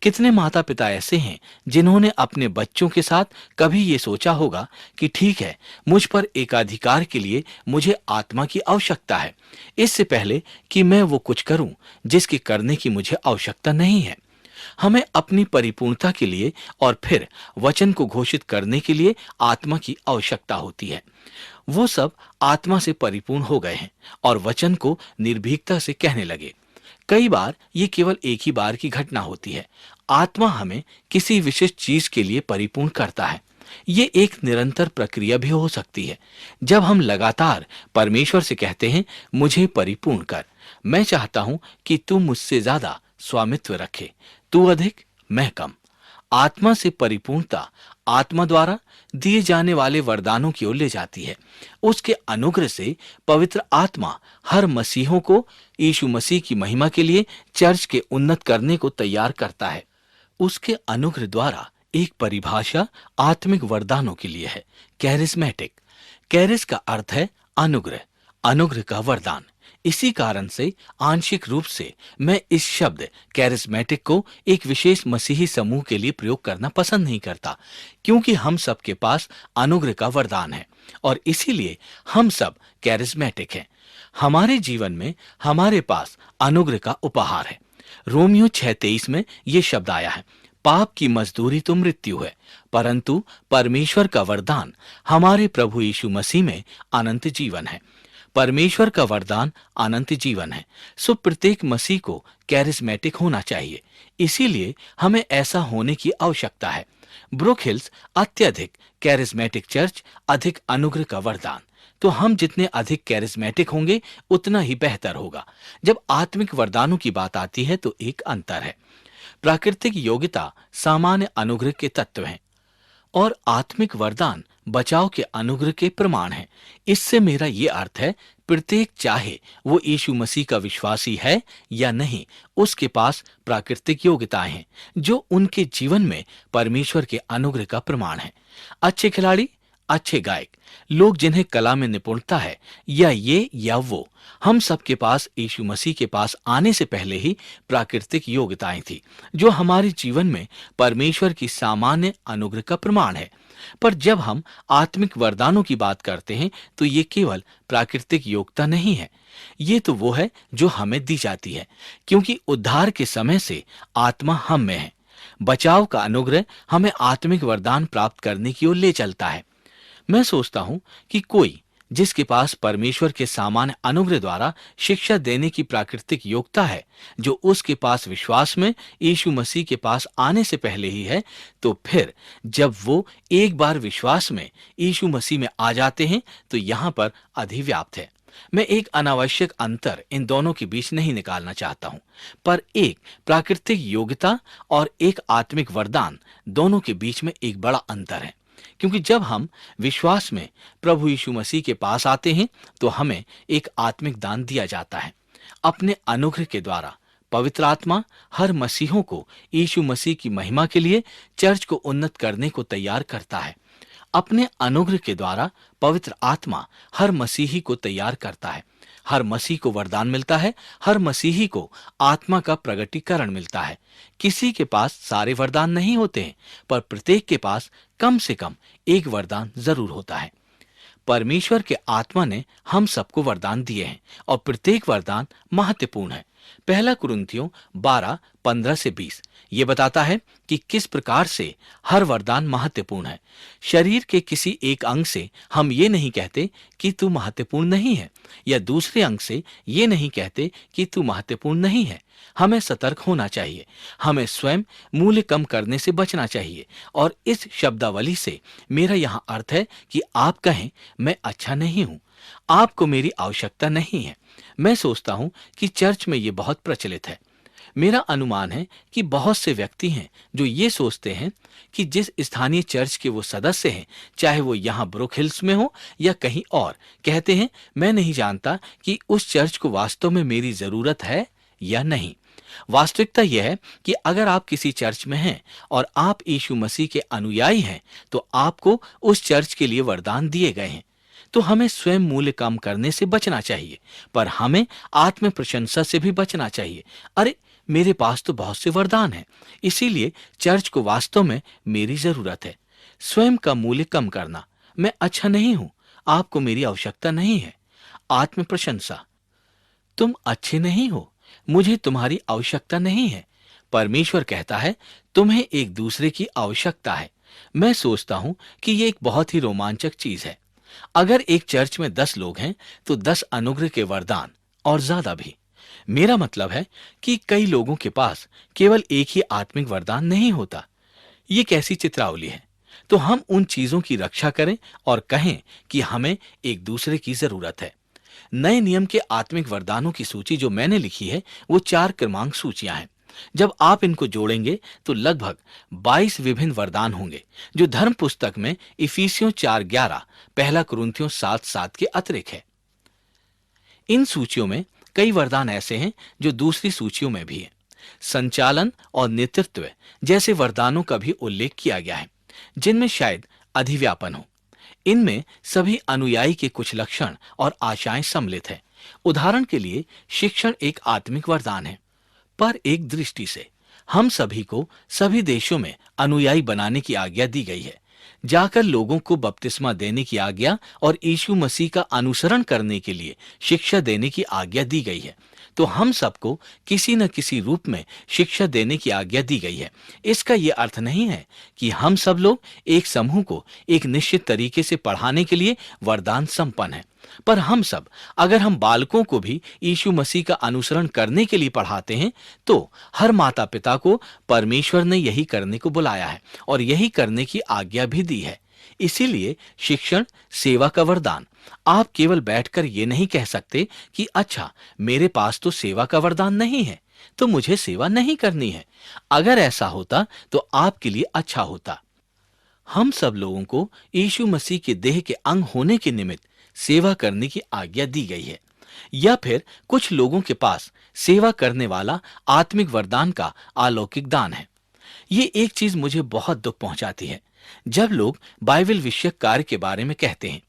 कितने माता पिता ऐसे हैं जिन्होंने अपने बच्चों के साथ कभी ये सोचा होगा कि ठीक है, मुझ पर एकाधिकार के लिए मुझे आत्मा की आवश्यकता है, इससे पहले कि मैं वो कुछ करूं जिसके करने की मुझे आवश्यकता नहीं है। हमें अपनी परिपूर्णता के लिए और फिर वचन को घोषित करने के लिए आत्मा की आवश्यकता होती है। वो सब आत्मा से परिपूर्ण हो गए हैं और वचन को निर्भीकता से कहने लगे। कई बार ये केवल एक ही बार की घटना होती है। आत्मा हमें किसी विशिष्ट चीज के लिए परिपूर्ण करता है। ये एक निरंतर प्रक्रिया भी हो सकती है। जब हम लगातार परमेश्वर से कहते हैं, मुझे परिपूर्ण कर, मैं चाहता हूं कि तू मुझसे ज्यादा स्वामित्व रखे, तू अधिक मैं कम। आत्मा से परिपूर्णता आत्मा द्वारा दिए जाने वाले वरदानों की ओर ले जाती है। उसके अनुग्रह से पवित्र आत्मा हर मसीहों को यीशु मसीह की महिमा के लिए चर्च के उन्नत करने को तैयार करता है। उसके अनुग्रह द्वारा एक परिभाषा आत्मिक वरदानों के लिए है, कैरिस्मेटिक। कैरिस का अर्थ है अनुग्रह, अनुग्रह का वरदान। इसी कारण से आंशिक रूप से मैं इस शब्द कैरिस्मेटिक को एक विशेष मसीही समूह के लिए प्रयोग करना पसंद नहीं करता, क्योंकि हम सब के पास अनुग्रह का वरदान है और इसीलिए हम सब कैरिस्मेटिक हैं। हमारे जीवन में हमारे पास अनुग्रह का उपहार है। रोमियो 6:23 में यह शब्द आया है, पाप की मजदूरी तो मृत्यु है, परंतु परमेश्वर का वरदान हमारे प्रभु यीशु मसीह में अनंत जीवन है। परमेश्वर का वरदान अनंत जीवन है। सो प्रत्येक मसीह को कैरिस्मेटिक होना चाहिए। इसीलिए हमें ऐसा होने की आवश्यकता है। ब्रुक हिल्स अत्यधिक कैरिस्मेटिक चर्च, अधिक अनुग्रह का वरदान। तो हम जितने अधिक कैरिस्मेटिक होंगे उतना ही बेहतर होगा। जब आत्मिक वरदानों की बात आती है तो एक अंतर है। प्राकृतिक योग्यता सामान्य अनुग्रह के तत्व हैं और आत्मिक वरदान बचाव के अनुग्रह के प्रमाण है। इससे मेरा ये अर्थ है, प्रत्येक चाहे वो यीशु मसीह का विश्वासी है या नहीं, उसके पास प्राकृतिक योग्यताएं हैं जो उनके जीवन में परमेश्वर के अनुग्रह का प्रमाण है। अच्छे खिलाड़ी, अच्छे गायक, लोग जिन्हें कला में निपुणता है, या ये या वो, हम सबके पास यीशु मसीह के पास आने से पहले ही प्राकृतिक योग्यताएं थी जो हमारे जीवन में परमेश्वर की सामान्य अनुग्रह का प्रमाण है। पर जब हम आत्मिक वरदानों की बात करते हैं तो ये केवल प्राकृतिक योग्यता नहीं है, ये तो वो है जो हमें दी जाती है, क्योंकि उद्धार के समय से आत्मा हम में है। बचाव का अनुग्रह हमें आत्मिक वरदान प्राप्त करने की ओर ले चलता है। मैं सोचता हूं कि कोई जिसके पास परमेश्वर के सामान्य अनुग्रह द्वारा शिक्षा देने की प्राकृतिक योग्यता है, जो उसके पास विश्वास में यीशु मसीह के पास आने से पहले ही है, तो फिर जब वो एक बार विश्वास में यीशु मसीह में आ जाते हैं तो यहां पर अधिव्याप्त है। मैं एक अनावश्यक अंतर इन दोनों के बीच नहीं निकालना चाहता हूं, पर एक प्राकृतिक योग्यता और एक आत्मिक वरदान, दोनों के बीच में एक बड़ा अंतर है। क्योंकि जब हम विश्वास में प्रभु यीशु मसीह के पास आते हैं तो हमें एक आत्मिक दान दिया जाता है। अपने अनुग्रह के द्वारा पवित्र आत्मा हर मसीहों को यीशु मसीह की महिमा के लिए चर्च को उन्नत करने को तैयार करता है। अपने अनुग्रह के द्वारा पवित्र आत्मा हर मसीही को तैयार करता है। हर मसीह को वरदान मिलता है, हर मसीही को आत्मा का प्रगटीकरण मिलता है। किसी के पास सारे वरदान नहीं होते हैं, पर प्रत्येक के पास कम से कम एक वरदान जरूर होता है। परमेश्वर के आत्मा ने हम सबको वरदान दिए हैं और प्रत्येक वरदान महत्वपूर्ण है। पहला कुरिन्थियों 12:15-20 ये बताता है कि किस प्रकार से हर वरदान महत्वपूर्ण है। शरीर के किसी एक अंग से हम ये नहीं कहते कि तू महत्वपूर्ण नहीं है, या दूसरे अंग से ये नहीं कहते कि तू महत्वपूर्ण नहीं है। हमें सतर्क होना चाहिए। हमें स्वयं मूल्य कम करने से बचना चाहिए। और इस शब्दावली से मेरा यहाँ अर्थ है कि आप कहें, मैं अच्छा नहीं हूं, आपको मेरी आवश्यकता नहीं है। मैं सोचता हूं कि चर्च में ये बहुत प्रचलित है। मेरा अनुमान है कि बहुत से व्यक्ति हैं जो ये सोचते हैं कि जिस स्थानीय चर्च के वो सदस्य हैं, चाहे वो यहाँ ब्रुक हिल्स में हो या कहीं और, कहते हैं, मैं नहीं जानता कि उस चर्च को वास्तव में मेरी जरूरत है या नहीं। वास्तविकता यह है कि अगर आप किसी चर्च में हैं और आप यीशु मसीह के अनुयायी हैं, तो आपको उस चर्च के लिए वरदान दिए गए हैं। तो हमें स्वयं मूल्य कम करने से बचना चाहिए, पर हमें आत्म प्रशंसा से भी बचना चाहिए। अरे, मेरे पास तो बहुत से वरदान हैं, इसीलिए चर्च को वास्तव में मेरी जरूरत है। स्वयं का मूल्य कम करना, मैं अच्छा नहीं हूं, आपको मेरी आवश्यकता नहीं है। आत्म प्रशंसा, तुम अच्छे नहीं हो, मुझे तुम्हारी आवश्यकता नहीं है। परमेश्वर कहता है, तुम्हें एक दूसरे की आवश्यकता है। मैं सोचता हूं कि यह एक बहुत ही रोमांचक चीज है। अगर एक चर्च में 10 लोग हैं तो 10 अनुग्रह के वरदान और ज्यादा भी। मेरा मतलब है कि कई लोगों के पास केवल एक ही आत्मिक वरदान नहीं होता। ये कैसी चित्रावली है। तो हम उन चीजों की रक्षा करें और कहें कि हमें एक दूसरे की जरूरत है। नए नियम के आत्मिक वरदानों की सूची जो मैंने लिखी है वो 4 क्रमांक सूचियां हैं। जब आप इनको जोड़ेंगे तो लगभग 22 विभिन्न वरदान होंगे, जो धर्म पुस्तक में इफिसियों 4:11, पहला कुरिन्थियों 7:7 के अतिरिक्त है। इन सूचियों में कई वरदान ऐसे हैं जो दूसरी सूचियों में भी हैं। संचालन और नेतृत्व जैसे वरदानों का भी उल्लेख किया गया है, जिनमें शायद अधिव्यापन हो। इनमें सभी अनुयायी के कुछ लक्षण और आशाएं सम्मिलित हैं। उदाहरण के लिए, शिक्षण एक आत्मिक वरदान है, पर एक दृष्टि से हम सभी को सभी देशों में अनुयायी बनाने की आज्ञा दी गई है। जाकर लोगों को बपतिस्मा देने की आज्ञा और यीशु मसीह का अनुसरण करने के लिए शिक्षा देने की आज्ञा दी गई है। तो हम सबको किसी न किसी रूप में शिक्षा देने की आज्ञा दी गई है। इसका यह अर्थ नहीं है कि हम सब लोग एक समूह को एक निश्चित तरीके से पढ़ाने के लिए वरदान संपन्न है, पर हम सब, अगर हम बालकों को भी यीशु मसीह का अनुसरण करने के लिए पढ़ाते हैं, तो हर माता पिता को परमेश्वर ने यही करने को बुलाया है और यही करने की आज्ञा भी दी है। इसीलिए शिक्षण सेवा का वरदान। आप केवल बैठकर ये नहीं कह सकते कि अच्छा, मेरे पास तो सेवा का वरदान नहीं है, तो मुझे सेवा नहीं करनी है। अगर ऐसा होता तो आपके लिए अच्छा होता। हम सब लोगों को यीशु मसीह के देह के अंग होने के निमित्त सेवा करने की आज्ञा दी गई है। या फिर कुछ लोगों के पास सेवा करने वाला आत्मिक वरदान का अलौकिक दान है। ये एक चीज मुझे बहुत दुख पहुंचाती है, जब लोग बाइबल विषयक कार्य के बारे में कहते हैं,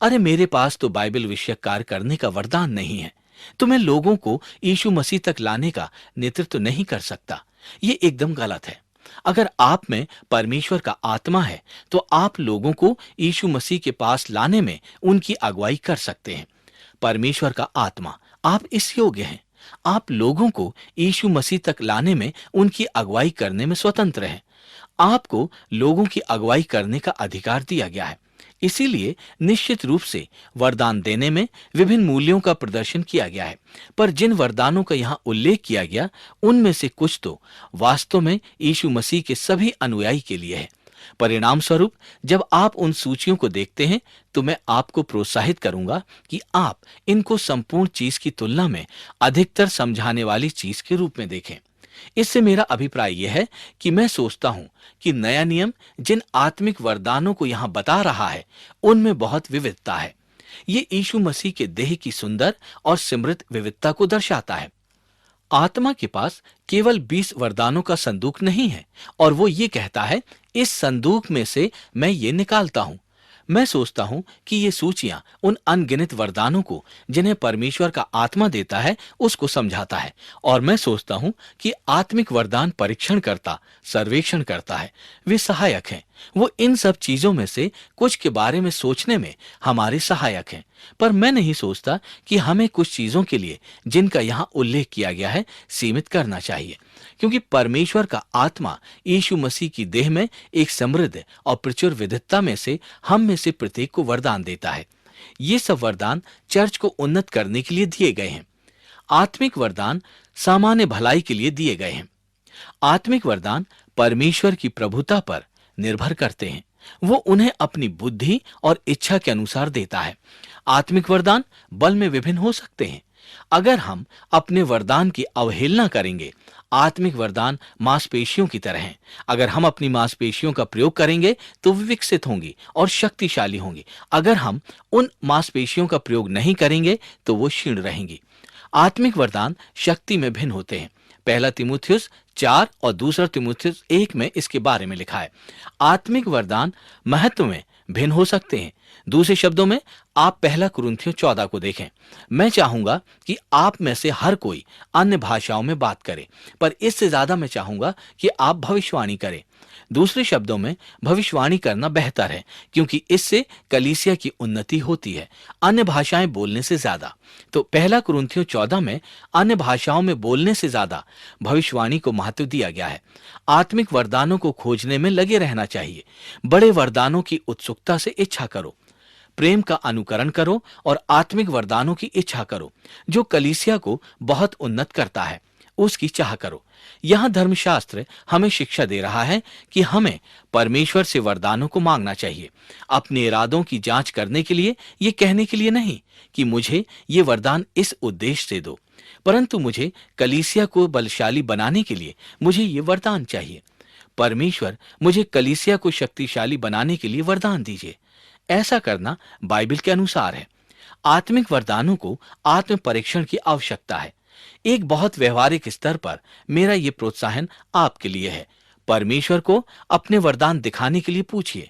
अरे मेरे पास तो बाइबल विषयक कार्य करने का वरदान नहीं है, तो मैं लोगों को यीशु मसीह तक लाने का नेतृत्व नहीं कर सकता। ये एकदम गलत है। अगर आप में परमेश्वर का आत्मा है तो आप लोगों को यीशु मसीह के पास लाने में उनकी अगुवाई कर सकते हैं। परमेश्वर का आत्मा, आप इस योग्य हैं। आप लोगों को यीशु मसीह तक लाने में उनकी अगुवाई करने में स्वतंत्र हैं। आपको लोगों की अगुवाई करने का अधिकार दिया गया है। इसीलिए निश्चित रूप से वरदान देने में विभिन्न मूल्यों का प्रदर्शन किया गया है। पर जिन वरदानों का यहाँ उल्लेख किया गया, उनमें से कुछ तो वास्तव में यीशु मसीह के सभी अनुयायी के लिए है। परिणाम स्वरूप जब आप उन सूचियों को देखते हैं, तो मैं आपको प्रोत्साहित करूंगा कि आप इनको संपूर्ण चीज की तुलना में अधिकतर समझाने वाली चीज के रूप में देखें। इससे मेरा अभिप्राय यह है कि मैं सोचता हूं कि नया नियम जिन आत्मिक वरदानों को यहां बता रहा है, उनमें बहुत विविधता है। ये यीशु मसीह के देह की सुंदर और समृद्ध विविधता को दर्शाता है। आत्मा के पास केवल 20 वरदानों का संदूक नहीं है और वो ये कहता है, इस संदूक में से मैं ये निकालता हूं। मैं सोचता हूं कि ये सूचियां उन अनगिनत वरदानों को जिन्हें परमेश्वर का आत्मा देता है उसको समझाता है। और मैं सोचता हूं कि आत्मिक वरदान परीक्षण करता, सर्वेक्षण करता है, वे सहायक हैं। वो इन सब चीजों में से कुछ के बारे में सोचने में हमारे सहायक हैं। पर मैं नहीं सोचता कि हमें कुछ चीजों के लिए जिनका यहां उल्लेख किया गया है सीमित करना चाहिए, क्योंकि परमेश्वर का आत्मा यीशु मसीह की देह में एक समृद्ध और प्रचुर विविधता में से हम में से प्रत्येक को वरदान देता है। ये सब वरदान चर्च को उन्नत करने के लिए दिए गए हैं। आत्मिक वरदान सामान्य भलाई के लिए दिए गए हैं। आत्मिक वरदान परमेश्वर की प्रभुता पर निर्भर करते हैं। वो उन्हें अपनी बुद्धि और इच्छा के अनुसार देता है। आत्मिक वरदान बल में विभिन्न हो सकते हैं। अगर हम अपने वरदान की अवहेलना करेंगे, आत्मिक वरदान मांसपेशियों की तरह हैं। अगर हम अपनी मांसपेशियों का प्रयोग करेंगे तो वे विकसित होंगी और शक्तिशाली होंगी। अगर हम उन मांसपेशियों का प्रयोग नहीं करेंगे तो वो क्षीण रहेंगी। आत्मिक वरदान शक्ति में भिन्न होते हैं। पहला तीमुथियुस 4 और दूसरा तीमुथियुस 1 में इसके बारे में लिखा है। आत्मिक वरदान महत्व में भिन्न हो सकते हैं। दूसरे शब्दों में आप पहला कुरिन्थियों 14 को देखें। मैं चाहूंगा कि आप में से हर कोई अन्य भाषाओं में बात करे, पर इससे ज्यादा मैं चाहूंगा कि आप भविष्यवाणी करें। दूसरे शब्दों में भविष्यवाणी करना बेहतर है, क्योंकि इससे कलीसिया की उन्नति होती है अन्य भाषाएं बोलने से ज्यादा। तो पहला कुरिन्थियों 14 में अन्य भाषाओं में बोलने से ज्यादा भविष्यवाणी को महत्व दिया गया है। आत्मिक वरदानों को खोजने में लगे रहना चाहिए। बड़े वरदानों की उत्सुकता से इच्छा करो, प्रेम का अनुकरण करो और आत्मिक वरदानों की इच्छा करो जो कलीसिया को बहुत उन्नत करता है, उसकी चाह करो। यहां धर्मशास्त्र हमें शिक्षा दे रहा है कि हमें परमेश्वर से वरदानों को मांगना चाहिए, अपने इरादों की जांच करने के लिए, ये कहने के लिए नहीं कि मुझे ये वरदान इस उद्देश्य से दो, परंतु मुझे कलीसिया को बलशाली बनाने के लिए मुझे ये वरदान चाहिए। परमेश्वर मुझे कलीसिया को शक्तिशाली बनाने के लिए वरदान दीजिए। ऐसा करना बाइबल के अनुसार है। आत्मिक वरदानों को आत्म परीक्षण की आवश्यकता है। एक बहुत व्यवहारिक स्तर पर मेरा यह प्रोत्साहन आपके लिए है। परमेश्वर को अपने वरदान दिखाने के लिए पूछिए।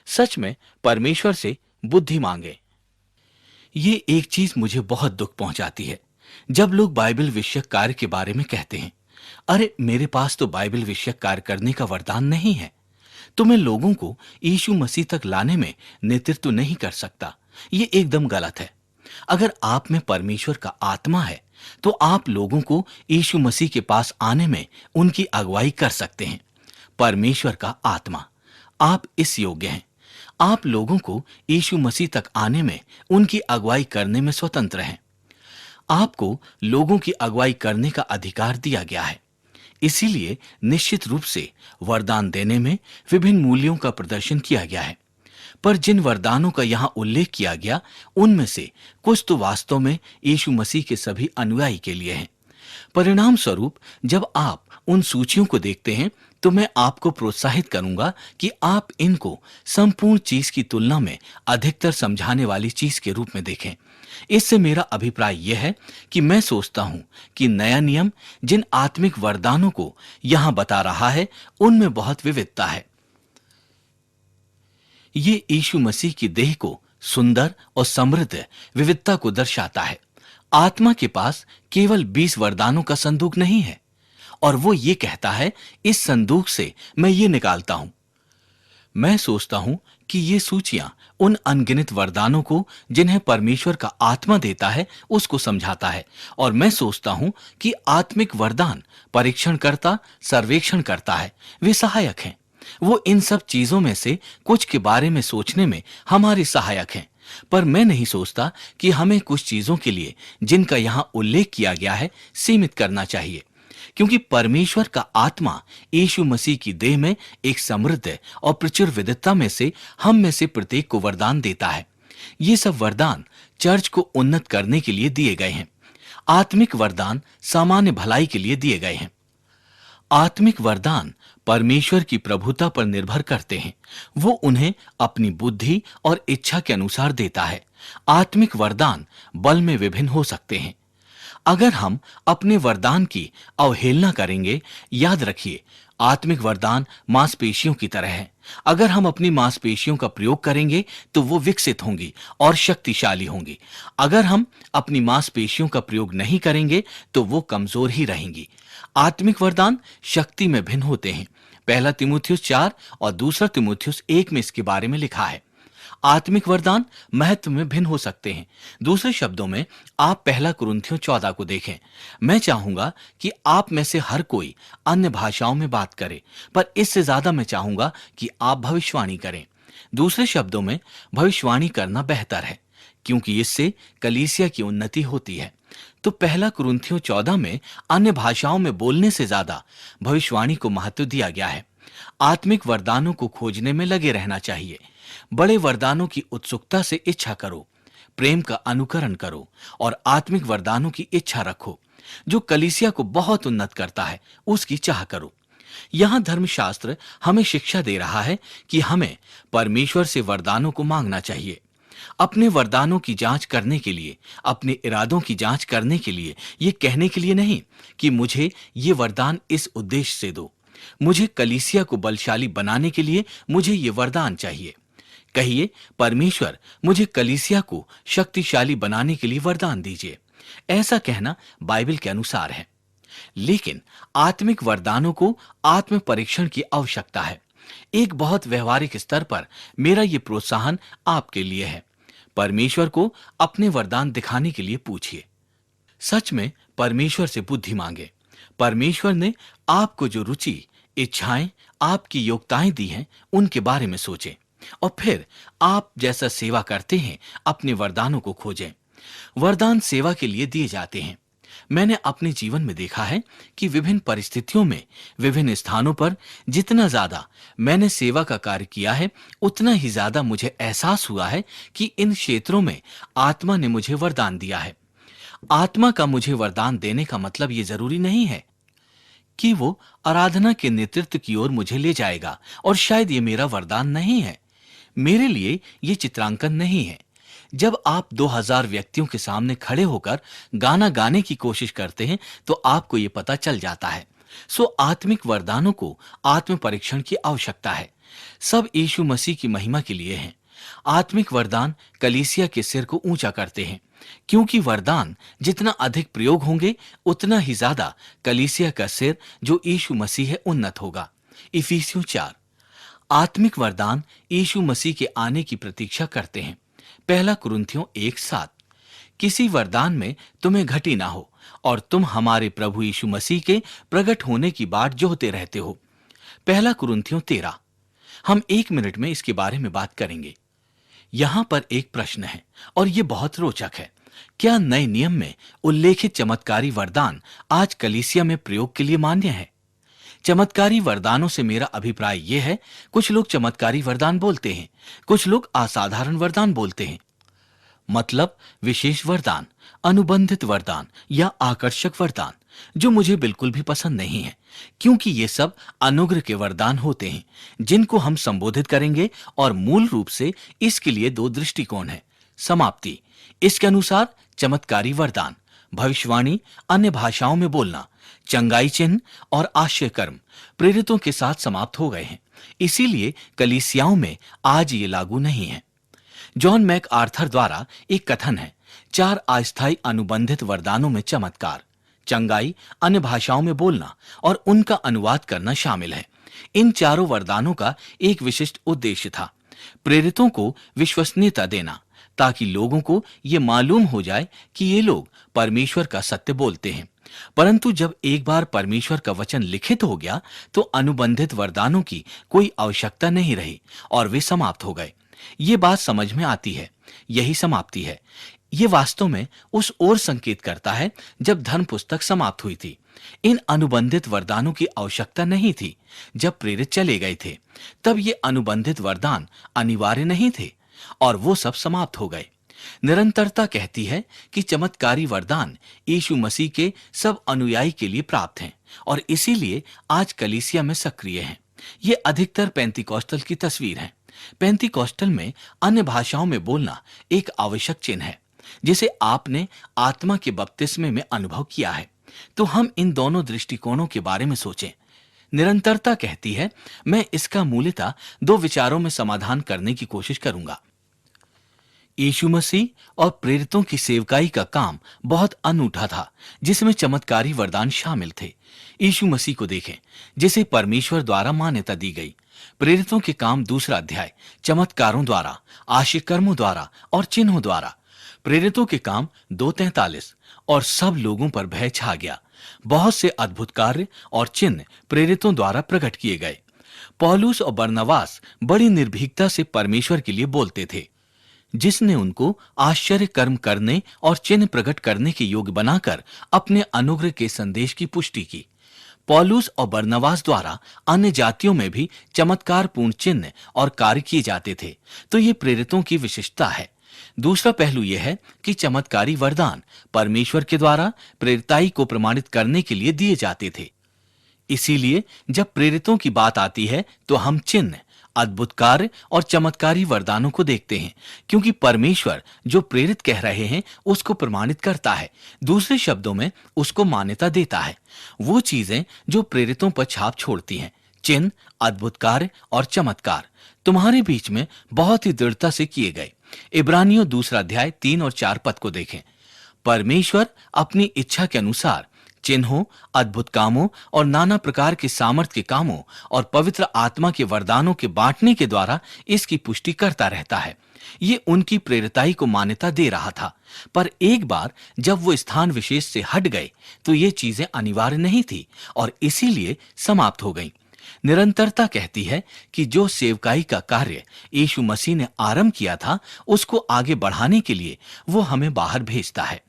सच में परमेश्वर से बुद्धि मांगे। ये एक चीज मुझे बहुत दुख पहुंचाती है जब लोग बाइबल विषयक कार्य के बारे में कहते हैं, अरे मेरे पास तो बाइबल विषयक कार्य करने का वरदान नहीं है, तो मैं लोगों को यीशु मसीह तक लाने में नेतृत्व नहीं कर सकता। ये एकदम गलत है। अगर आप में परमेश्वर का आत्मा है तो आप लोगों को यीशु मसीह के पास आने में उनकी अगुवाई कर सकते हैं। परमेश्वर का आत्मा, आप इस योग्य हैं। आप लोगों को यीशु मसीह तक आने में उनकी अगुवाई करने में स्वतंत्र हैं। आपको लोगों की अगुवाई करने का अधिकार दिया गया है। इसीलिए निश्चित रूप से वरदान देने में विभिन्न मूल्यों का प्रदर्शन किया गया है। पर जिन वरदानों का यहां उल्लेख किया गया, उनमें से कुछ तो वास्तव में यीशु मसीह के सभी अनुयायी के लिए हैं। परिणाम स्वरूप जब आप उन सूचियों को देखते हैं, तो मैं आपको प्रोत्साहित करूंगा कि आप इनको संपूर्ण चीज की तुलना में अधिकतर समझाने वाली चीज के रूप में देखें। इससे मेरा अभिप्राय यह है कि मैं सोचता हूं कि नया नियम जिन आत्मिक वरदानों को यहां बता रहा है, उनमें बहुत विविधता है। ये यीशु मसीह की देह को सुंदर और समृद्ध विविधता को दर्शाता है। आत्मा के पास केवल 20 वरदानों का संदूक नहीं है और वो ये कहता है, इस संदूक से मैं ये निकालता हूं। मैं सोचता हूं कि ये सूचियां उन अनगिनत वरदानों को जिन्हें परमेश्वर का आत्मा देता है उसको समझाता है। और मैं सोचता हूं कि आत्मिक वरदान परीक्षण करता, सर्वेक्षण करता है, वे सहायक हैं। वो इन सब चीजों में से कुछ के बारे में सोचने में हमारे सहायक हैं। पर मैं नहीं सोचता कि हमें कुछ चीजों के लिए जिनका यहां उल्लेख किया गया है सीमित करना चाहिए, क्योंकि परमेश्वर का आत्मा यीशु मसीह की देह में एक समृद्ध और प्रचुर विविधता में से हम में से प्रत्येक को वरदान देता है। ये सब वरदान चर्च को उन्नत करने के लिए दिए गए हैं। आत्मिक वरदान सामान्य भलाई के लिए दिए गए हैं। आत्मिक वरदान परमेश्वर की प्रभुता पर निर्भर करते हैं। वो उन्हें अपनी बुद्धि और इच्छा के अनुसार देता है। आत्मिक वरदान बल में विभिन्न हो सकते हैं। अगर हम अपने वरदान की अवहेलना करेंगे, याद रखिए, आत्मिक वरदान मांसपेशियों की तरह है। अगर हम अपनी मांसपेशियों का प्रयोग करेंगे तो वो विकसित होंगी और शक्तिशाली होंगी। अगर हम अपनी मांसपेशियों का प्रयोग नहीं करेंगे तो वो कमजोर ही रहेंगी। आत्मिक वरदान शक्ति में भिन्न होते हैं। पहला तिमुथियुस 4 और दूसरा तिमुथियुस 1 में इसके बारे में लिखा है। आत्मिक वरदान महत्व में भिन्न हो सकते हैं। दूसरे शब्दों में, आप पहला कुरिन्थियों 14 को देखें। मैं चाहूंगा कि आप में से हर कोई अन्य भाषाओं में बात करे, पर इससे ज्यादा मैं चाहूंगा कि आप भविष्यवाणी करें। दूसरे शब्दों में, भविष्यवाणी करना बेहतर है, क्योंकि इससे कलीसिया की उन्नति होती है। तो पहला कुरिन्थियों 14 में अन्य भाषाओं में बोलने से ज्यादा भविष्यवाणी को महत्व दिया गया है। आत्मिक वरदानों को खोजने में लगे रहना चाहिए। बड़े वरदानों की उत्सुकता से इच्छा करो, प्रेम का अनुकरण करो और आत्मिक वरदानों की इच्छा रखो। जो कलीसिया को बहुत उन्नत करता है उसकी चाह करो। यहां धर्मशास्त्र हमें शिक्षा दे रहा है कि हमें परमेश्वर से वरदानों को मांगना चाहिए। अपने वरदानों की जांच करने के लिए, अपने इरादों की जांच करने के लिए, ये कहने के लिए नहीं कि मुझे ये वरदान इस उद्देश्य से दो। मुझे कलीसिया को बलशाली बनाने के लिए मुझे ये वरदान चाहिए। कहिए, परमेश्वर मुझे कलीसिया को शक्तिशाली बनाने के लिए वरदान दीजिए। ऐसा कहना बाइबल के अनुसार है। लेकिन आत्मिक वरदानों को आत्म परीक्षण की आवश्यकता है। एक बहुत व्यवहारिक स्तर पर मेरा यह प्रोत्साहन आपके लिए है। परमेश्वर को अपने वरदान दिखाने के लिए पूछिए। सच में परमेश्वर से बुद्धि मांगे। परमेश्वर ने आपको जो रुचि, इच्छाएं, आपकी योग्यताएं दी हैं, उनके बारे में सोचें और फिर आप जैसा सेवा करते हैं अपने वरदानों को खोजें। वरदान सेवा के लिए दिए जाते हैं। मैंने अपने जीवन में देखा है कि विभिन्न परिस्थितियों में, विभिन्न स्थानों पर जितना ज्यादा मैंने सेवा का कार्य किया है, उतना ही ज्यादा मुझे एहसास हुआ है कि इन क्षेत्रों में आत्मा ने मुझे वरदान दिया है। आत्मा का मुझे वरदान देने का मतलब ये जरूरी नहीं है कि वो आराधना के नेतृत्व की ओर मुझे ले जाएगा, और शायद ये मेरा वरदान नहीं है। मेरे लिए ये चित्रांकन नहीं है। जब आप 2000 व्यक्तियों के सामने खड़े होकर गाना गाने की कोशिश करते हैं तो आपको ये पता चल जाता है। सो आत्मिक वरदानों को आत्म परीक्षण की आवश्यकता है। सब यीशु मसीह की महिमा के लिए हैं। आत्मिक वरदान कलीसिया के सिर को ऊंचा करते हैं, क्योंकि वरदान जितना अधिक प्रयोग होंगे उतना ही ज्यादा कलीसिया का सिर जो यीशु मसीह है उन्नत होगा। इफिसियों 4। आत्मिक वरदान यीशु मसीह के आने की प्रतीक्षा करते हैं। पहला कुरिन्थियों 1:7। किसी वरदान में तुम्हें घटी ना हो और तुम हमारे प्रभु यीशु मसीह के प्रकट होने की बाट जोहते रहते हो। पहला कुरिन्थियों 13। हम 1 मिनट में इसके बारे में बात करेंगे। यहां पर एक प्रश्न है और यह बहुत रोचक है। क्या नए नियम में उल्लेखित चमत्कारी वरदान आज कलीसिया में प्रयोग के लिए मान्य है? चमत्कारी वरदानों से मेरा अभिप्राय यह है, कुछ लोग चमत्कारी वरदान बोलते हैं, कुछ लोग असाधारण वरदान बोलते हैं। मतलब विशेष वरदान, अनुबंधित वरदान या आकर्षक वरदान, जो मुझे बिल्कुल भी पसंद नहीं है, क्योंकि ये सब अनुग्रह के वरदान होते हैं जिनको हम संबोधित करेंगे। और मूल रूप से इसके लिए 2 दृष्टिकोण हैं। समाप्ति, इसके अनुसार चमत्कारी वरदान, भविष्यवाणी, अन्य भाषाओं में बोलना, चंगाई चिन्ह और आश्चर्य कर्म प्रेरितों के साथ समाप्त हो गए हैं। इसीलिए कलीसियाओं में आज ये लागू नहीं है। जॉन मैक आर्थर द्वारा एक कथन है, 4 अस्थायी अनुबंधित वरदानों में चमत्कार, चंगाई, अन्य भाषाओं में बोलना और उनका अनुवाद करना शामिल है। इन चारों वरदानों का एक विशिष्ट उद्देश्य था। प्रेरितों को विश्वसनीयता देना, ताकि लोगों को ये मालूम हो जाए कि ये लोग परमेश्वर का सत्य बोलते हैं। परंतु जब एक बार परमेश्वर का वचन लिखित हो गया तो अनुबंधित वरदानों की कोई आवश्यकता नहीं रही और वे समाप्त हो गए। ये बात समझ में आती है। यही समाप्ति है। ये वास्तव में उस ओर संकेत करता है जब धर्म पुस्तक समाप्त हुई थी। इन अनुबंधित वरदानों की आवश्यकता नहीं थी। जब प्रेरित चले गए थे तब ये अनुबंधित वरदान अनिवार्य नहीं थे और वो सब समाप्त हो गए। निरंतरता कहती है कि चमत्कारी वरदान यीशु मसीह के सब अनुयायी के लिए प्राप्त हैं और इसीलिए आज कलीसिया में सक्रिय हैं। ये अधिकतर पेंतिकोस्टल की तस्वीर है। पेंतिकोस्टल में अन्य भाषाओं में बोलना एक आवश्यक चिन्ह है जिसे आपने आत्मा के बपतिस्मे में अनुभव किया है। तो हम इन दोनों दृष्टिकोणों के बारे में सोचें। निरंतरता कहती है, मैं इसका मूलतः दो विचारों में समाधान करने की कोशिश करूंगा। यीशु मसीह और प्रेरितों की सेवकाई का काम बहुत अनूठा था, जिसमें चमत्कारी वरदान शामिल थे। यीशु मसीह को देखें, जिसे परमेश्वर द्वारा मान्यता दी गई। प्रेरितों के काम, दूसरा अध्याय, चमत्कारों द्वारा, आश्चर्य कर्मों द्वारा और चिन्हों द्वारा। प्रेरितों के काम 2:43 और सब लोगों पर भय छा गया। बहुत से अद्भुत कार्य और चिन्ह प्रेरितों द्वारा प्रकट किए गए। पौलुस और बरनबास बड़ी निर्भीकता से परमेश्वर के लिए बोलते थे, जिसने उनको आश्चर्य कर्म करने और चिन्ह प्रकट करने के योग्य बनाकर अपने अनुग्रह के संदेश की पुष्टि की। पौलुस और बरनबास द्वारा अन्य जातियों में भी चमत्कार पूर्ण चिन्ह और कार्य किए जाते थे। तो ये प्रेरितों की विशिष्टता है। दूसरा पहलू यह है कि चमत्कारी वरदान परमेश्वर के द्वारा प्रेरिताई को प्रमाणित करने के लिए दिए जाते थे। इसीलिए जब प्रेरितों की बात आती है तो हम चिन्ह, अद्भुत कार्य और चमत्कारी वरदानों को देखते हैं, क्योंकि परमेश्वर जो प्रेरित कह रहे हैं उसको प्रमाणित करता है। दूसरे शब्दों में उसको मान्यता देता है। वो चीजें जो प्रेरितों पर छाप छोड़ती हैं, चिन्ह, अद्भुत कार्य और चमत्कार, तुम्हारे बीच में बहुत ही दृढ़ता से किए गए। इब्रानियों 2 अध्याय 3 और 4 पद को देखें। परमेश्वर अपनी इच्छा के अनुसार चिन्हों, अद्भुत कामों और नाना प्रकार के सामर्थ के कामों और पवित्र आत्मा के वरदानों के बांटने के द्वारा इसकी पुष्टि करता रहता है। ये उनकी प्रेरिताई को मान्यता दे रहा था। पर एक बार जब वो स्थान विशेष से हट गए तो ये चीजें अनिवार्य नहीं थी और इसीलिए समाप्त हो गईं। निरंतरता कहती है कि जो सेवकाई का कार्य यीशु मसीह ने आरंभ किया था उसको आगे बढ़ाने के लिए वो हमें बाहर भेजता है।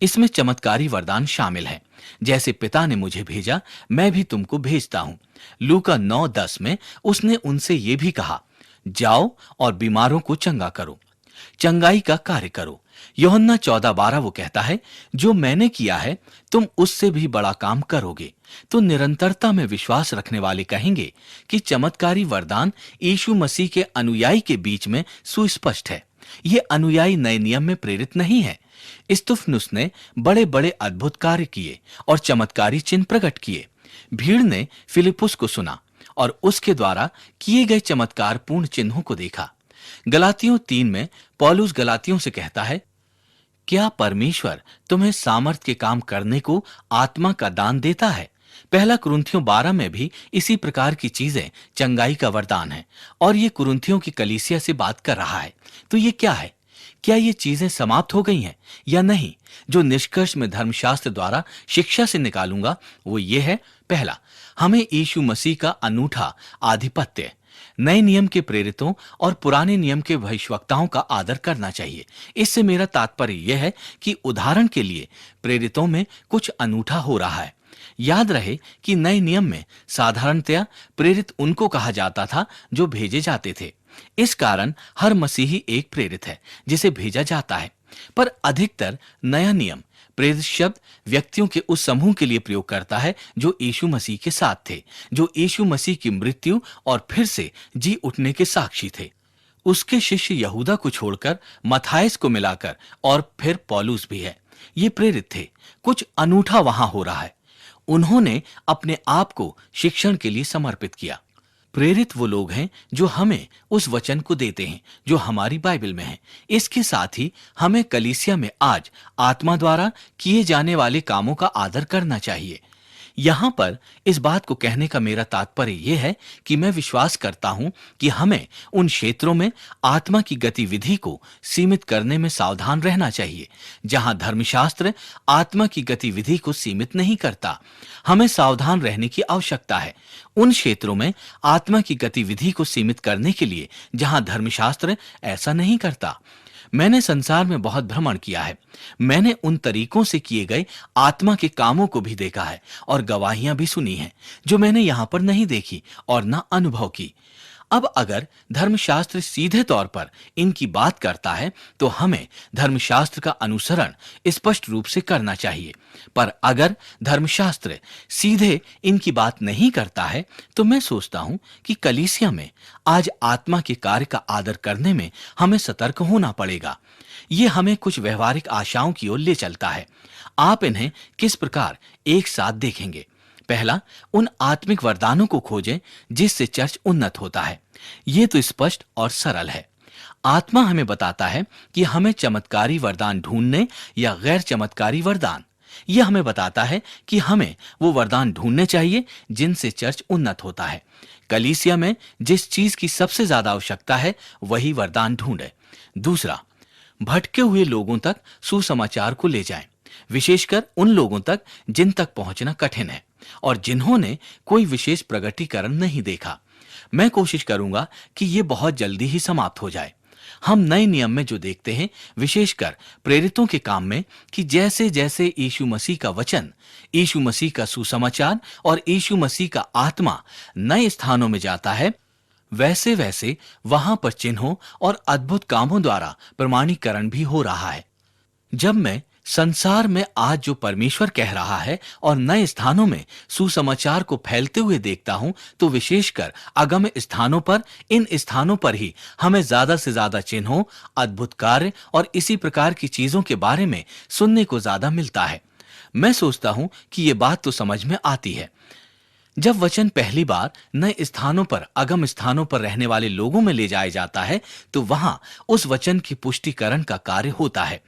इसमें चमत्कारी वरदान शामिल है। जैसे पिता ने मुझे भेजा, मैं भी तुमको भेजता हूं। लूका 9:10 में उसने उनसे ये भी कहा, जाओ और बीमारों को चंगा करो, चंगाई का कार्य करो। यूहन्ना 14:12 वो कहता है, जो मैंने किया है तुम उससे भी बड़ा काम करोगे। तो निरंतरता में विश्वास रखने वाले कहेंगे कि चमत्कारी वरदान यीशु मसीह के अनुयायी के बीच में सुस्पष्ट है। ये अनुयायी नए नियम में प्रेरित नहीं है। इस्तुफनुस ने बड़े बड़े अद्भुत कार्य किए और चमत्कारी चिन्ह प्रकट किए। भीड़ ने फिलिपुस को सुना और उसके द्वारा किए गए चमत्कार पूर्ण चिन्हों को देखा। गलातियों 3 में पौलुस गलातियों से कहता है, क्या परमेश्वर तुम्हें सामर्थ के काम करने को आत्मा का दान देता है? पहला कुरिन्थियों 12 में भी इसी प्रकार की चीजें चंगाई का वरदान है और ये कुरिन्थियों की कलीसिया से बात कर रहा है। तो ये क्या है? क्या ये चीजें समाप्त हो गई हैं या नहीं? जो निष्कर्ष में धर्मशास्त्र द्वारा शिक्षा से निकालूंगा वो ये है, पहला, हमें यीशु मसीह का अनूठा आधिपत्य, नए नियम के प्रेरितों और पुराने नियम के भविष्यवक्ताओं का आदर करना चाहिए। इससे मेरा तात्पर्य यह है कि उदाहरण के लिए प्रेरितों में कुछ अनूठा हो रहा है। याद रहे कि नए नियम में साधारणतया प्रेरित उनको कहा जाता था जो भेजे जाते थे। इस कारण हर मसीही एक प्रेरित है जिसे भेजा जाता है। पर अधिकतर नया नियम प्रेरित शब्द व्यक्तियों के उस समूह के लिए प्रयोग करता है जो यीशु मसीह के साथ थे, जो यीशु मसीह की मृत्यु और फिर से जी उठने के साक्षी थे। उसके शिष्य यहूदा को छोड़कर मत्थायस को मिलाकर और फिर पौलुस भी है। ये प्रेरित थे। कुछ अनूठा वहां हो रहा है। उन्होंने अपने आप को शिक्षण के लिए समर्पित किया। प्रेरित वो लोग हैं जो हमें उस वचन को देते हैं जो हमारी बाइबल में है। इसके साथ ही हमें कलीसिया में आज आत्मा द्वारा किए जाने वाले कामों का आदर करना चाहिए। यहां पर इस बात को कहने का मेरा तात्पर्य यह है कि मैं विश्वास करता हूं कि हमें उन क्षेत्रों में आत्मा की गतिविधि को सीमित करने में सावधान रहना चाहिए जहां धर्मशास्त्र आत्मा की गतिविधि को सीमित नहीं करता। हमें सावधान रहने की आवश्यकता है उन क्षेत्रों में आत्मा की गतिविधि को सीमित करने के लिए जहां धर्मशास्त्र ऐसा नहीं करता। मैंने संसार में बहुत भ्रमण किया है। मैंने उन तरीकों से किए गए आत्मा के कामों को भी देखा है और गवाहियां भी सुनी हैं जो मैंने यहां पर नहीं देखी और ना अनुभव की। अब अगर धर्मशास्त्र सीधे तौर पर इनकी बात करता है तो हमें धर्मशास्त्र का अनुसरण स्पष्ट रूप से करना चाहिए, पर अगर धर्मशास्त्र सीधे इनकी बात नहीं करता है तो मैं सोचता हूं कि कलीसिया में आज आत्मा के कार्य का आदर करने में हमें सतर्क होना पड़ेगा। ये हमें कुछ व्यवहारिक आशाओं की ओर ले चलता है। आप इन्हें किस प्रकार एक साथ देखेंगे? पहला, उन आत्मिक वरदानों को खोजें जिससे चर्च उन्नत होता है। यह तो स्पष्ट और सरल है। आत्मा हमें बताता है कि हमें चमत्कारी वरदान ढूंढने या गैर चमत्कारी वरदान। यह हमें बताता है कि हमें वो वरदान ढूंढने चाहिए जिनसे चर्च उन्नत होता है। कलीसिया में जिस चीज की सबसे ज्यादा आवश्यकता है वही वरदान ढूंढे। दूसरा, भटके हुए लोगों तक सुसमाचार को ले जाएं, विशेषकर उन लोगों तक जिन तक पहुंचना कठिन है और जिन्होंने कोई विशेष प्रगटीकरण नहीं देखा। मैं कोशिश करूंगा कि यह बहुत जल्दी ही समाप्त हो जाए। हम नए नियम में जो देखते हैं, विशेषकर प्रेरितों के काम में, कि जैसे जैसे यीशु मसीह का वचन, यीशु मसीह का सुसमाचार और यीशु मसीह का आत्मा नए स्थानों में जाता है, वैसे वैसे वहां पर चिन्हों और अद्भुत कामों द्वारा प्रमाणीकरण भी हो रहा है। जब मैं संसार में आज जो परमेश्वर कह रहा है और नए स्थानों में सुसमाचार को फैलते हुए देखता हूं, तो विशेषकर अगम स्थानों पर, इन स्थानों पर ही हमें ज्यादा से ज्यादा चिन्हों, अद्भुत कार्य और इसी प्रकार की चीजों के बारे में सुनने को ज्यादा मिलता है। मैं सोचता हूं कि ये बात तो समझ में आती है। जब वचन पहली बार नए स्थानों पर, अगम स्थानों पर रहने वाले लोगों में ले जाया जाता है तो वहां उस वचन की पुष्टिकरण का कार्य होता है।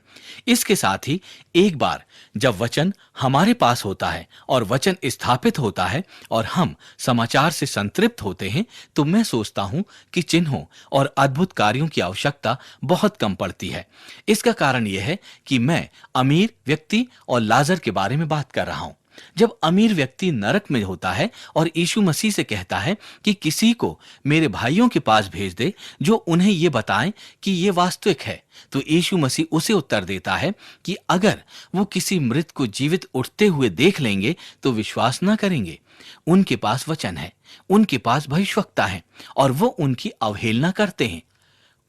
इसके साथ ही एक बार जब वचन हमारे पास होता है और वचन स्थापित होता है और हम समाचार से संतृप्त होते हैं, तो मैं सोचता हूं कि चिन्हों और अद्भुत कार्यों की आवश्यकता बहुत कम पड़ती है। इसका कारण यह है कि मैं अमीर व्यक्ति और लाजर के बारे में बात कर रहा हूं। जब अमीर व्यक्ति नरक में होता है और यीशु मसीह से कहता है कि किसी को मेरे भाइयों के पास भेज दे जो उन्हें ये बताएं कि ये वास्तविक है, तो यीशु मसीह उसे उत्तर देता है कि अगर वो किसी मृत को जीवित उठते हुए देख लेंगे तो विश्वास न करेंगे। उनके पास वचन है, उनके पास भविष्यवक्ता है और वो उनकी अवहेलना करते हैं।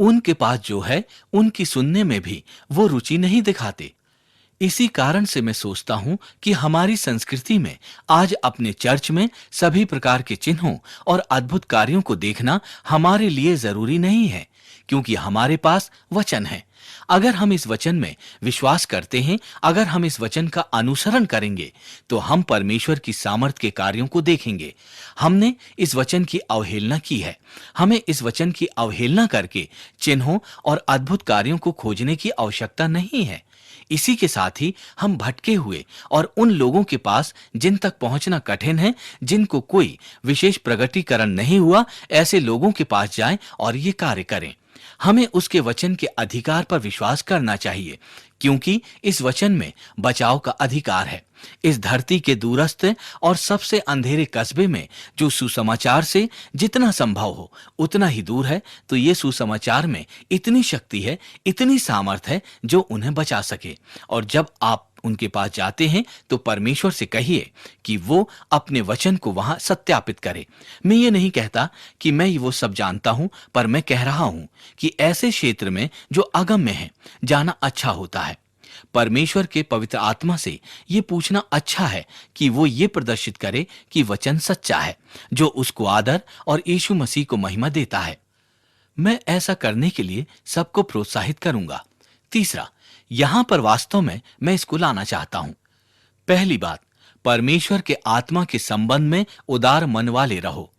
उनके पास जो है उनकी सुनने में भी वो रुचि नहीं दिखाते। इसी कारण से मैं सोचता हूं कि हमारी संस्कृति में आज अपने चर्च में सभी प्रकार के चिन्हों और अद्भुत कार्यों को देखना हमारे लिए जरूरी नहीं है, क्योंकि हमारे पास वचन है। अगर हम इस वचन में विश्वास करते हैं, अगर हम इस वचन का अनुसरण करेंगे, तो हम परमेश्वर की सामर्थ के कार्यों को देखेंगे। हमने इस वचन की अवहेलना की है। हमें इस वचन की अवहेलना करके चिन्हों और अद्भुत कार्यों को खोजने की आवश्यकता नहीं है। इसी के साथ ही हम भटके हुए और उन लोगों के पास जिन तक पहुंचना कठिन है, जिनको कोई विशेष प्रगटीकरण नहीं हुआ, ऐसे लोगों के पास जाएं और ये कार्य करें। हमें उसके वचन के अधिकार पर विश्वास करना चाहिए, क्योंकि इस वचन में बचाव का अधिकार है। इस धरती के दूरस्थ और सबसे अंधेरे कस्बे में जो सुसमाचार से जितना संभव हो उतना ही दूर है, तो ये सुसमाचार में इतनी शक्ति है, इतनी सामर्थ है जो उन्हें बचा सके। और जब आप उनके पास जाते हैं तो परमेश्वर से कहिए कि वो अपने वचन को वहां सत्यापित करे। मैं ये नहीं कहता कि मैं वो सब जानता हूं, पर मैं कह रहा हूं कि ऐसे क्षेत्र में जो अगम्य है जाना अच्छा होता है। परमेश्वर के पवित्र आत्मा से ये पूछना अच्छा है कि वो ये प्रदर्शित करे कि वचन सच्चा है, जो उसको आदर और यीशु मसीह को महिमा देता है। मैं ऐसा करने के लिए सबको प्रोत्साहित करूंगा। तीसरा, यहां पर वास्तव में मैं इसको लाना चाहता हूं। पहली बात, परमेश्वर के आत्मा के संबंध में उदार मन वाले रहो।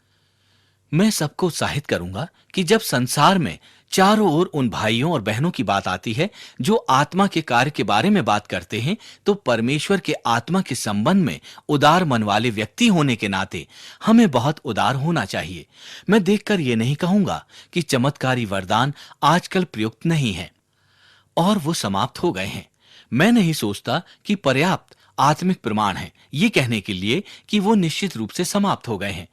मैं सबको उत्साहित करूंगा कि जब संसार में चारों ओर उन भाइयों और बहनों की बात आती है जो आत्मा के कार्य के बारे में बात करते हैं, तो परमेश्वर के आत्मा के संबंध में उदार मन वाले व्यक्ति होने के नाते हमें बहुत उदार होना चाहिए। मैं देखकर यह नहीं कहूंगा कि चमत्कारी वरदान आजकल प्रयुक्त नहीं है और वो समाप्त हो गए हैं। मैं नहीं सोचता कि पर्याप्त आत्मिक प्रमाण है ये कहने के लिए कि वो निश्चित रूप से समाप्त हो गए हैं।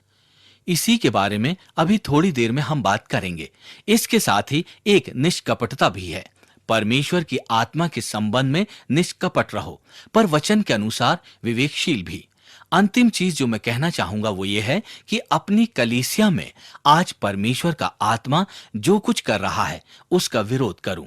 इसी के बारे में अभी थोड़ी देर में हम बात करेंगे। इसके साथ ही एक निष्कपटता भी है। परमेश्वर की आत्मा के संबंध में निष्कपट रहो, पर वचन के अनुसार विवेकशील भी। अंतिम चीज जो मैं कहना चाहूंगा वो ये है कि अपनी कलीसिया में आज परमेश्वर का आत्मा जो कुछ कर रहा है उसका विरोध करूं,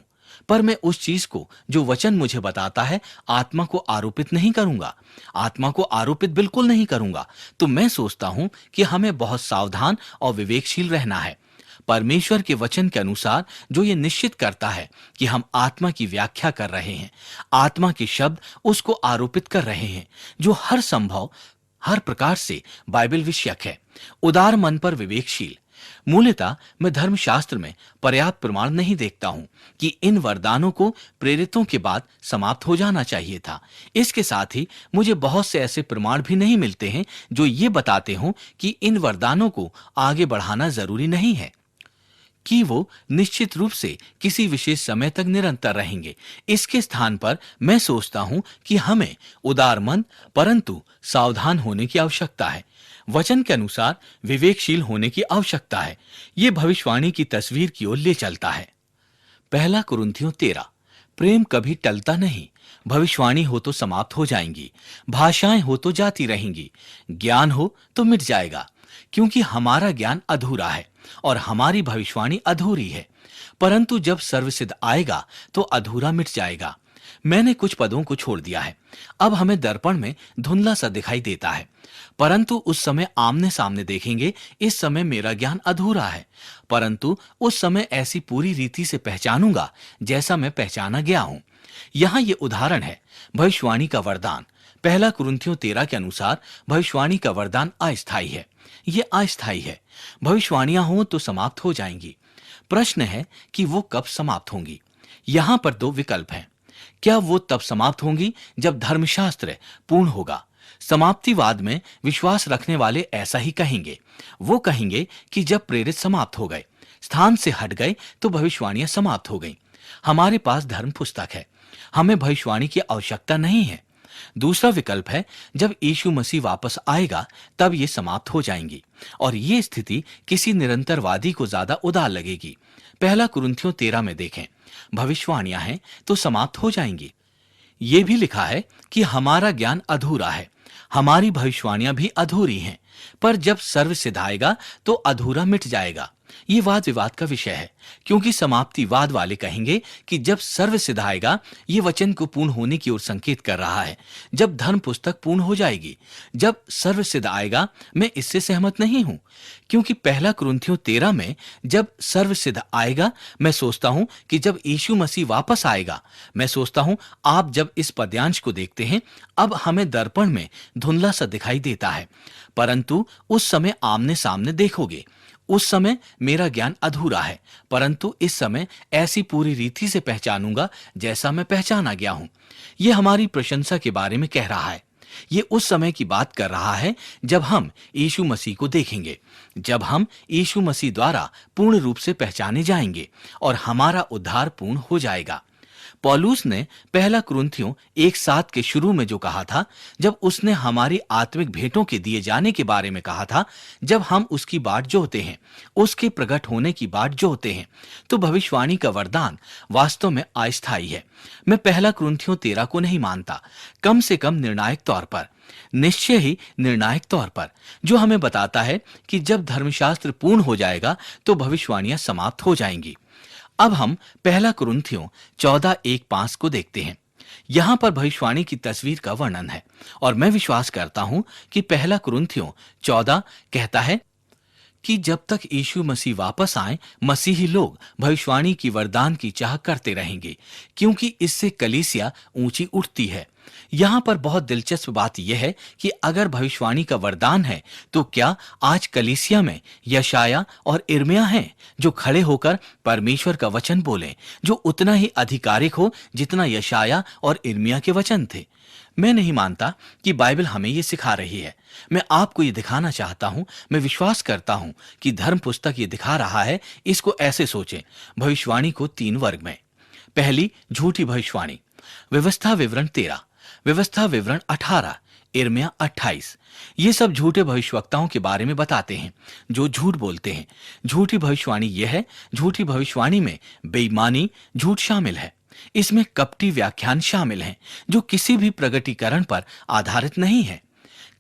पर मैं उस चीज को जो वचन मुझे बताता है आत्मा को आरोपित नहीं करूंगा, आत्मा को आरोपित बिल्कुल नहीं करूंगा। तो मैं सोचता हूं कि हमें बहुत सावधान और विवेकशील रहना है। परमेश्वर के वचन के अनुसार जो ये निश्चित करता है कि हम आत्मा की व्याख्या कर रहे हैं, आत्मा के शब्द उसको आरोपित कर रहे हैं, जो हर संभव हर प्रकार से बाइबल विषयक है। उदार मन पर विवेकशील। मूलतः मैं धर्मशास्त्र में पर्याप्त प्रमाण नहीं देखता हूं कि इन वरदानों को प्रेरितों के बाद समाप्त हो जाना चाहिए था। इसके साथ ही मुझे बहुत से ऐसे प्रमाण भी नहीं मिलते हैं जो ये बताते हों कि इन वरदानों को आगे बढ़ाना जरूरी नहीं है, कि वो निश्चित रूप से किसी विशेष समय तक निरंतर रहेंगे। इसके स्थान पर मैं सोचता हूं कि हमें उदार मन परंतु सावधान होने की आवश्यकता है। वचन के अनुसार विवेकशील होने की आवश्यकता है। ये भविष्यवाणी की तस्वीर की ओर ले चलता है। पहला कुरिन्थियों 13। प्रेम कभी टलता नहीं। भविष्यवाणी हो तो समाप्त हो जाएंगी, भाषाएं हो तो जाती रहेंगी, ज्ञान हो तो मिट जाएगा, क्योंकि हमारा ज्ञान अधूरा है और हमारी भविष्यवाणी अधूरी है। परंतु जब सर्वसिद्ध आएगा तो अधूरा मिट जाएगा। मैंने कुछ पदों को छोड़ दिया है। अब हमें दर्पण में धुंधला सा दिखाई देता है, परंतु उस समय आमने सामने देखेंगे। इस समय मेरा ज्ञान अधूरा है, परंतु उस समय ऐसी पूरी रीति से पहचानूंगा जैसा मैं पहचाना गया हूं। यहां ये उदाहरण है भविष्यवाणी का वरदान। पहला कुरिन्थियों 13 के अनुसार भविष्यवाणी का वरदान अस्थायी है। ये अस्थायी है। भविष्यवाणियां हों तो समाप्त हो जाएंगी। प्रश्न है कि वो कब समाप्त होंगी। यहां पर दो विकल्प हैं। क्या वो तब समाप्त होंगी जब धर्मशास्त्र पूर्ण होगा। समाप्तिवाद में विश्वास रखने वाले ऐसा ही कहेंगे। वो कहेंगे कि जब प्रेरित समाप्त हो गए, स्थान से हट गए, तो भविष्यवाणियां समाप्त हो गईं। हमारे पास धर्म पुस्तक है, हमें भविष्यवाणी की आवश्यकता नहीं है। दूसरा विकल्प है जब यीशु मसीह वापस आएगा तब ये समाप्त हो जाएंगी, और ये स्थिति किसी निरंतरवादी को ज्यादा उदार लगेगी। पहला कुरिन्थियों 13 में देखें, भविष्यवाणियां हैं तो समाप्त हो जाएंगी। ये भी लिखा है कि हमारा ज्ञान अधूरा है, हमारी भविष्यवाणियां भी अधूरी हैं, पर जब सर्वसिद्ध आएगा तो अधूरा मिट जाएगा। ये वाद विवाद का विषय है, क्योंकि समाप्तिवाद वाले कहेंगे कि जब सर्वसिद्ध आएगा, ये वचन को पूर्ण होने की ओर संकेत कर रहा है, जब धर्म पुस्तक पूर्ण हो जाएगी। जब सर्वसिद्ध आएगा, मैं इससे सहमत नहीं हूं, क्योंकि पहला कुरिन्थियों 13 में जब सर्वसिद्ध आएगा, मैं सोचता हूं कि जब यीशु मसीह वापस आएगा। मैं सोचता हूं आप जब इस पद्यांश को देखते हैं, अब हमें दर्पण में धुंधला सा दिखाई देता है, परंतु उस समय आमने सामने देखोगे। उस समय मेरा ज्ञान अधूरा है, परंतु इस समय ऐसी पूरी रीति से पहचानूंगा जैसा मैं पहचाना गया हूं। यह हमारी प्रशंसा के बारे में कह रहा है। ये उस समय की बात कर रहा है जब हम यीशु मसीह को देखेंगे, जब हम यीशु मसीह द्वारा पूर्ण रूप से पहचाने जाएंगे और हमारा उद्धार पूर्ण हो जाएगा। पौलुस ने पहला कुरिन्थियों 1:7 के शुरू में जो कहा था, जब उसने हमारी आत्मिक भेंटों के दिए जाने के बारे में कहा था, जब हम उसकी बाट जोहते हैं, उसके प्रकट होने की बाट जोहते हैं, तो भविष्यवाणी का वरदान वास्तव में अस्थायी है। मैं पहला कुरिन्थियों 13 को नहीं मानता, कम से कम निर्णायक तौर पर, निश्चय ही निर्णायक तौर पर, जो हमें बताता है कि जब धर्मशास्त्र पूर्ण हो जाएगा तो भविष्यवाणियां समाप्त हो जाएंगी। अब हम पहला कुरिन्थियों 14:1-5 को देखते हैं। यहां पर भविष्यवाणी की तस्वीर का वर्णन है, और मैं विश्वास करता हूं कि पहला कुरिन्थियों 14 कहता है कि जब तक यीशु मसीह वापस आए, मसीही लोग भविष्यवाणी की वरदान की चाह करते रहेंगे, क्योंकि इससे कलीसिया ऊंची उठती है। यहाँ पर बहुत दिलचस्प बात यह है कि अगर भविष्यवाणी का वरदान है, तो क्या आज कलीसिया में यशाया और इर्मिया हैं जो खड़े होकर परमेश्वर का वचन बोलें, जो उतना ही आधिकारिक हो जितना यशाया और इर्मिया के वचन थे? मैं नहीं मानता कि बाइबल हमें ये सिखा रही है। मैं आपको ये दिखाना चाहता हूं, मैं विश्वास करता हूं कि धर्म पुस्तक ये दिखा रहा है। इसको ऐसे सोचें, भविष्यवाणी को 3 वर्ग में। पहली, झूठी भविष्यवाणी। व्यवस्था विवरण 13, व्यवस्था विवरण 18, इर्मिया 28। ये सब झूठे भविष्यवक्ताओं के बारे में बताते हैं जो झूठ बोलते हैं। झूठी भविष्यवाणी यह है, झूठी भविष्यवाणी में बेईमानी, झूठ शामिल है। इसमें कपटी व्याख्यान शामिल हैं जो किसी भी प्रगटीकरण पर आधारित नहीं है।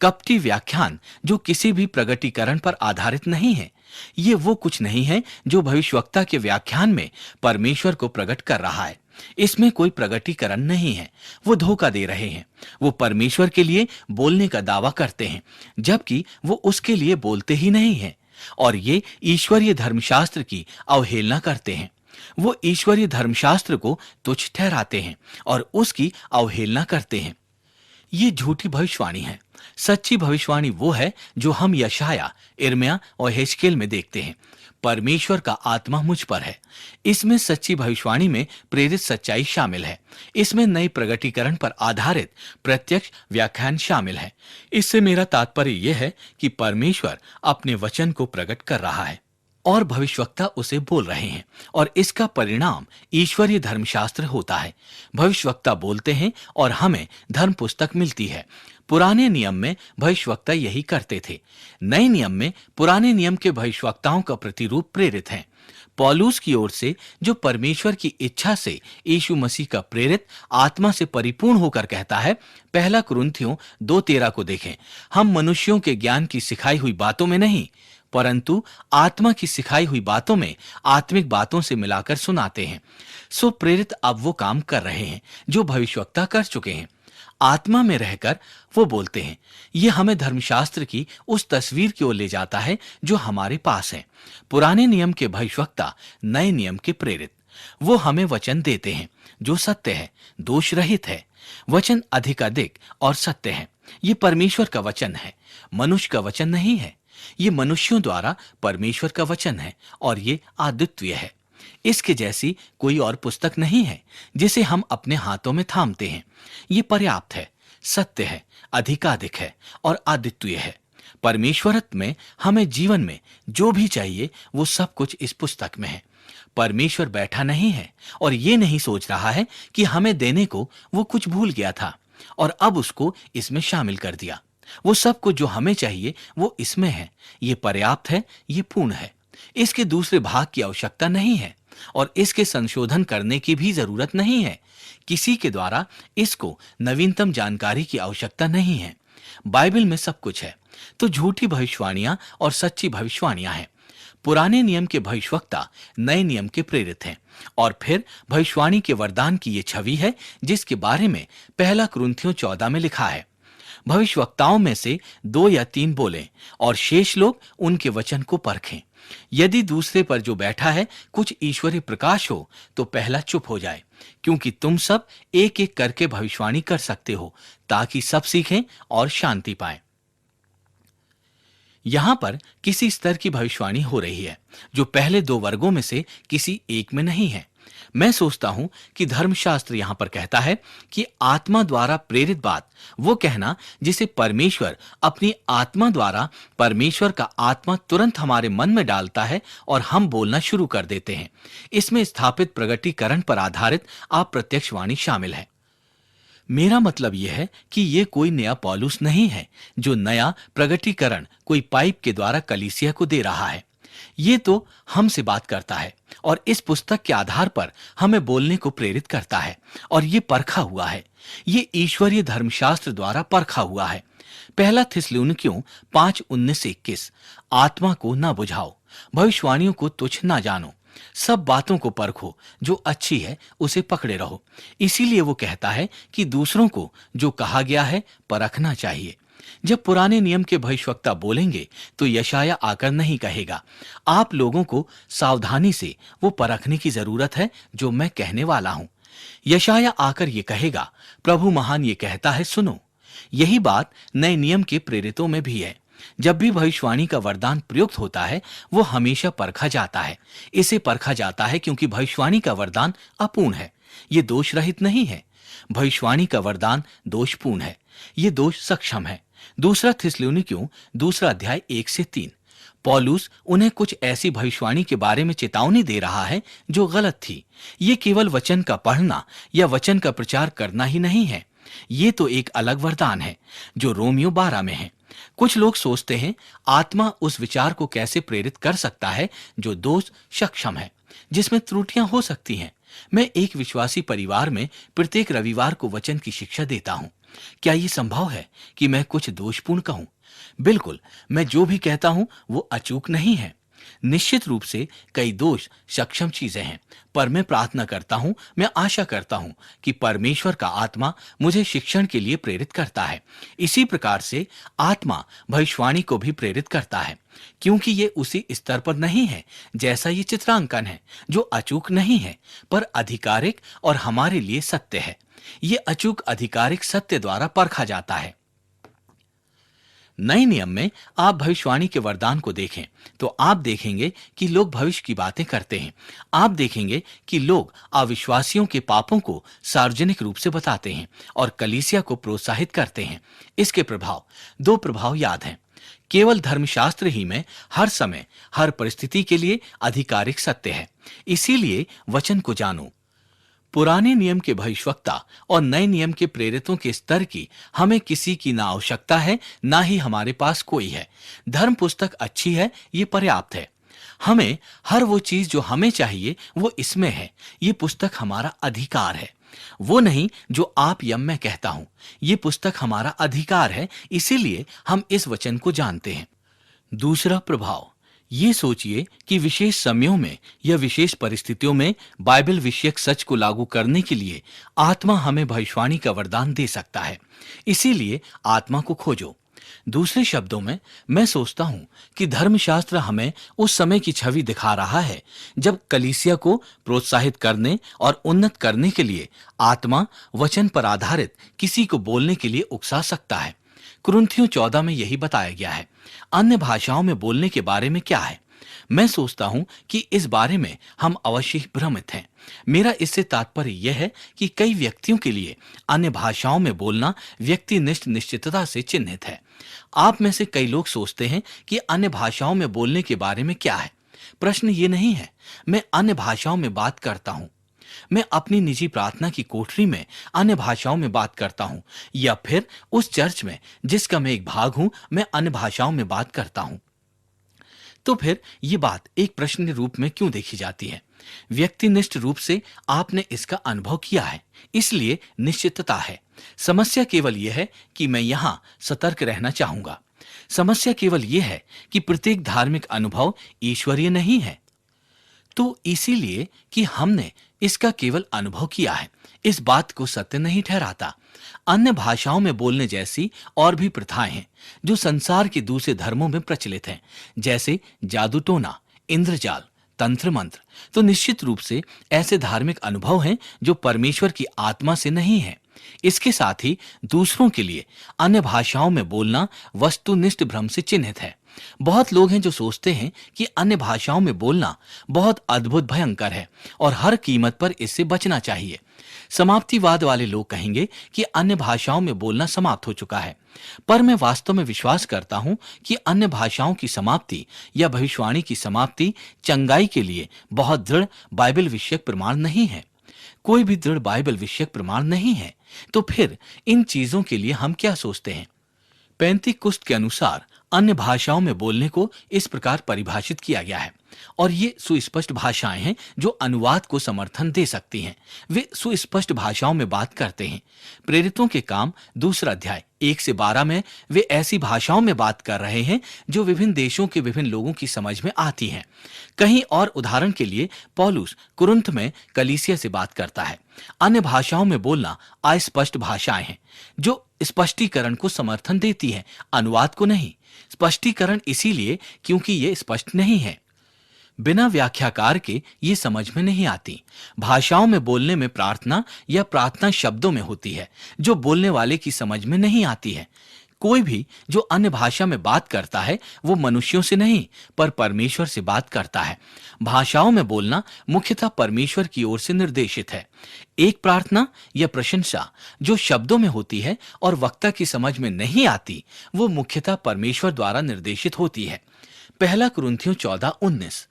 कपटी व्याख्यान जो किसी भी प्रगटीकरण पर आधारित नहीं है। ये वो कुछ नहीं है जो भविष्यवक्ता के व्याख्यान में परमेश्वर को प्रकट कर रहा है। इसमें कोई प्रगटीकरण नहीं है। वो धोखा दे रहे हैं। वो परमेश्वर के लिए बोलने का दावा करते हैं, जबकि वो उसके लिए बोलते ही नहीं है। और ये ईश्वरीय धर्मशास्त्र की अवहेलना करते हैं। वो ईश्वरीय धर्मशास्त्र को तुच्छ ठहराते हैं और उसकी अवहेलना करते हैं। ये झूठी भविष्यवाणी है। सच्ची भविष्यवाणी वो है जो हम यशाया, इर्मिया और हेजकेल में देखते हैं। परमेश्वर का आत्मा मुझ पर है। इसमें सच्ची भविष्यवाणी में प्रेरित सच्चाई शामिल है। इसमें नई प्रगटीकरण पर आधारित प्रत्यक्ष व्याख्यान शामिल है। इससे मेरा तात्पर्य यह है कि परमेश्वर अपने वचन को प्रकट कर रहा है और भविष्यवक्ता उसे बोल रहे हैं, और इसका परिणाम ईश्वरीय धर्मशास्त्र होता है। भविष्यवक्ता बोलते हैं और हमें धर्म पुस्तक मिलती है। पुराने नियम में भविष्यवक्ता यही करते थे। नए नियम में पुराने नियम के भविष्यवक्ताओं का प्रतिरूप प्रेरित है। पौलुस की ओर से, जो परमेश्वर की इच्छा से यीशु मसीह का प्रेरित आत्मा से परिपूर्ण होकर कहता है। पहला कुरिन्थियों 2:13 को देखें। हम मनुष्यों के ज्ञान की सिखाई हुई बातों में नहीं, परंतु आत्मा की सिखाई हुई बातों में आत्मिक बातों से मिलाकर सुनाते हैं। सो प्रेरित अब वो काम कर रहे हैं जो भविष्यवक्ता कर चुके हैं। आत्मा में रहकर वो बोलते हैं। ये हमें धर्मशास्त्र की उस तस्वीर की ओर ले जाता है जो हमारे पास है। पुराने नियम के भविष्यवक्ता नए नियम के प्रेरित, वो हमें वचन देते हैं जो सत्य है, दोष रहित है। वचन अधिकाधिक और सत्य है। ये परमेश्वर का वचन है, मनुष्य का वचन नहीं है। ये मनुष्यों द्वारा परमेश्वर का वचन है और ये अद्वितीय है। इसके जैसी कोई और पुस्तक नहीं है जिसे हम अपने हाथों में थामते हैं। ये पर्याप्त है, सत्य है, अधिकाधिक है और अद्वितीय है। परमेश्वरत्व में हमें जीवन में जो भी चाहिए वो सब कुछ इस पुस्तक में है। परमेश्वर बैठा नहीं है और ये नहीं सोच रहा है कि हमें देने को वो कुछ भूल गया था और अब उसको इसमें शामिल कर दिया। वो सब कुछ जो हमें चाहिए वो इसमें है। ये पर्याप्त है, ये पूर्ण है। इसके दूसरे भाग की आवश्यकता नहीं है और इसके संशोधन करने की भी जरूरत नहीं है। किसी के द्वारा इसको नवीनतम जानकारी की आवश्यकता नहीं है। बाइबल में सब कुछ है। तो झूठी भविष्यवाणियां और सच्ची भविष्यवाणियां हैं। पुराने नियम के भविष्यवक्ता नए नियम के प्रेरित हैं। और फिर भविष्यवाणी के वरदान की ये छवि है जिसके बारे में पहला कुरिन्थियों 14 में लिखा है। भविष्यवक्ताओं में से 2 या 3 बोलें और शेष लोग उनके वचन को परखें। यदि दूसरे पर जो बैठा है कुछ ईश्वरीय प्रकाश हो तो पहला चुप हो जाए, क्योंकि तुम सब एक एक करके भविष्यवाणी कर सकते हो ताकि सब सीखें और शांति पाएं। यहां पर किसी स्तर की भविष्यवाणी हो रही है जो पहले 2 वर्गों में से किसी एक में नहीं है। मैं सोचता हूं कि धर्मशास्त्र यहां पर कहता है कि आत्मा द्वारा प्रेरित बात वो कहना जिसे परमेश्वर अपनी आत्मा द्वारा, परमेश्वर का आत्मा तुरंत हमारे मन में डालता है और हम बोलना शुरू कर देते हैं। इसमें स्थापित प्रगटीकरण पर आधारित अप्रत्यक्ष वाणी शामिल है। मेरा मतलब यह है कि यह कोई नया पौलुस नहीं है जो नया प्रगटीकरण कोई पाइप के द्वारा कलीसिया को दे रहा है। ये तो हमसे बात करता है और इस पुस्तक के आधार पर हमें बोलने को प्रेरित करता है और ये परखा हुआ है। ये ईश्वरीय धर्मशास्त्र द्वारा परखा हुआ है। पहला थिस्सलुनीकियों 5:19-21, आत्मा को ना बुझाओ, भविष्यवाणियों को तुच्छ ना जानो, सब बातों को परखो, जो अच्छी है उसे पकड़े रहो। इसीलिए वो कहता है कि दूसरों को जो कहा गया है परखना चाहिए। जब पुराने नियम के भविष्यवक्ता बोलेंगे तो यशाया आकर नहीं कहेगा, आप लोगों को सावधानी से वो परखने की जरूरत है जो मैं कहने वाला हूं। यशाया आकर ये कहेगा, प्रभु महान ये कहता है, सुनो। यही बात नए नियम के प्रेरितों में भी है। जब भी भविष्यवाणी का वरदान प्रयुक्त होता है, वो हमेशा परखा जाता है। इसे परखा जाता है क्योंकि भविष्यवाणी का वरदान अपूर्ण है, ये दोष रहित नहीं है। भविष्यवाणी का वरदान दोषपूर्ण है, ये दोष सक्षम है। दूसरा थिस्सलुनीकियों दूसरा अध्याय 1 से 3। पौलुस उन्हें कुछ ऐसी भविष्यवाणी के बारे में चेतावनी दे रहा है जो गलत थी। ये केवल वचन का पढ़ना या वचन का प्रचार करना ही नहीं है, ये तो एक अलग वरदान है जो रोमियो 12 में है। कुछ लोग सोचते हैं आत्मा उस विचार को कैसे प्रेरित कर सकता है जो दोष सक्षम है, जिसमें त्रुटियां हो सकती हैं। मैं एक विश्वासी परिवार में प्रत्येक रविवार को वचन की शिक्षा देता हूं। क्या यह संभव है कि मैं कुछ दोषपूर्ण कहूं? बिल्कुल, मैं जो भी कहता हूं वो अचूक नहीं है। निश्चित रूप से कई दोष सक्षम चीजें हैं, पर मैं प्रार्थना करता हूं, मैं आशा करता हूं कि परमेश्वर का आत्मा मुझे शिक्षण के लिए प्रेरित करता है। इसी प्रकार से आत्मा भविष्यवाणी को भी प्रेरित करता है, क्योंकि ये उसी स्तर पर नहीं है जैसा ये चित्रांकन है, जो अचूक नहीं है पर आधिकारिक और हमारे लिए सत्य है। ये अचूक आधिकारिक सत्य द्वारा परखा जाता है। नए नियम में आप भविष्यवाणी के वरदान को देखें तो आप देखेंगे कि लोग भविष्य की बातें करते हैं। आप देखेंगे कि लोग अविश्वासियों के पापों को सार्वजनिक रूप से बताते हैं और कलीसिया को प्रोत्साहित करते हैं। इसके दो प्रभाव याद हैं। केवल धर्मशास्त्र ही में हर समय हर परिस्थिति के लिए आधिकारिक सत्य है, इसीलिए वचन को जानो। पुराने नियम के भविष्यवक्ता और नए नियम के प्रेरितों के स्तर की हमें किसी की ना आवश्यकता है, ना ही हमारे पास कोई है। धर्म पुस्तक अच्छी है, ये पर्याप्त है। हमें हर वो चीज जो हमें चाहिए वो इसमें है। ये पुस्तक हमारा अधिकार है, वो नहीं जो आप या मैं कहता हूं। ये पुस्तक हमारा अधिकार है, इसीलिए हम इस वचन को जानते हैं। दूसरा प्रभाव, ये सोचिए कि विशेष समयों में या विशेष परिस्थितियों में बाइबल विषयक सच को लागू करने के लिए आत्मा हमें भविष्यवाणी का वरदान दे सकता है। इसीलिए आत्मा को खोजो। दूसरे शब्दों में मैं सोचता हूं कि धर्मशास्त्र हमें उस समय की छवि दिखा रहा है जब कलीसिया को प्रोत्साहित करने और उन्नत करने के लिए आत्मा वचन पर आधारित किसी को बोलने के लिए उकसा सकता है। कुरिन्थियों 14 में यही बताया गया है। अन्य भाषाओं में बोलने के बारे में क्या है? मैं सोचता हूं कि इस बारे में हम अवश्य ही भ्रमित हैं। मेरा इससे तात्पर्य यह है कि कई व्यक्तियों के लिए अन्य भाषाओं में बोलना व्यक्तिनिष्ठ निश्चितता से चिन्हित है। आप में से कई लोग सोचते हैं कि अन्य भाषाओं में बोलने के बारे में क्या है। प्रश्न ये नहीं है मैं अन्य भाषाओं में बात करता हूं, मैं अपनी निजी प्रार्थना की कोठरी में अन्य भाषाओं में बात करता हूं, या फिर उस चर्च में जिसका मैं एक भाग हूं, मैं अन्य भाषाओं में बात करता हूं। तो फिर ये बात एक प्रश्न के रूप में क्यों देखी जाती है? व्यक्तिनिष्ठ रूप से आपने इसका अनुभव किया है, इसलिए निश्चितता है। समस्या केवल यह है कि मैं यहां सतर्क रहना चाहूंगा। समस्या केवल यह है कि प्रत्येक धार्मिक अनुभव ईश्वरीय नहीं है। तो इसीलिए कि हमने इसका केवल अनुभव किया है, इस बात को सत्य नहीं ठहराता। अन्य भाषाओं में बोलने जैसी और भी प्रथाएं हैं जो संसार के दूसरे धर्मों में प्रचलित हैं, जैसे जादू टोना, इंद्रजाल, तंत्र मंत्र। तो निश्चित रूप से ऐसे धार्मिक अनुभव हैं जो परमेश्वर की आत्मा से नहीं है। इसके साथ ही दूसरों के लिए अन्य भाषाओं में बोलना वस्तुनिष्ठ भ्रम से चिन्हित है। बहुत लोग हैं जो सोचते हैं कि अन्य भाषाओं में बोलना बहुत अद्भुत भयंकर है और हर कीमत पर इससे बचना चाहिए। समाप्तिवाद वाले लोग कहेंगे कि अन्य भाषाओं में बोलना समाप्त हो चुका है, पर मैं वास्तव में विश्वास करता हूं कि अन्य भाषाओं की समाप्ति या भविष्यवाणी की समाप्ति चंगाई के लिए बहुत दृढ़ बाइबल विषयक प्रमाण नहीं है। कोई भी दृढ़ बाइबल विषयक प्रमाण नहीं है। तो फिर इन चीजों के लिए हम क्या सोचते हैं? पेंतीकुस्त के अनुसार अन्य भाषाओं में बोलने को इस प्रकार परिभाषित किया गया है, और ये सुस्पष्ट भाषाएं हैं जो अनुवाद को समर्थन दे सकती हैं। वे सुस्पष्ट भाषाओं में बात करते हैं। प्रेरितों के काम दूसरा अध्याय 1 से 12 में वे ऐसी भाषाओं में बात कर रहे हैं जो विभिन्न देशों के विभिन्न लोगों की समझ में आती हैं। कहीं और उदाहरण के लिए पौलुस कुरिन्थ में कलीसिया से बात करता है। अन्य भाषाओं में बोलना अस्पष्ट भाषाएं हैं जो स्पष्टीकरण को समर्थन देती है, अनुवाद को नहीं। स्पष्टीकरण इसीलिए क्योंकि ये स्पष्ट नहीं है। बिना व्याख्याकार के ये समझ में नहीं आती। भाषाओं में बोलने में प्रार्थना या प्रार्थना शब्दों में होती है, जो बोलने वाले की समझ में नहीं आती है। कोई भी जो अन्य भाषा में बात करता है वो मनुष्यों से नहीं पर परमेश्वर से बात करता है। भाषाओं में बोलना मुख्यतः परमेश्वर की ओर से निर्देशित है। एक प्रार्थना या प्रशंसा जो शब्दों में होती है और वक्ता की समझ में नहीं आती, वो मुख्यतः परमेश्वर द्वारा निर्देशित होती है। पहला कुरिन्थियों 14:19,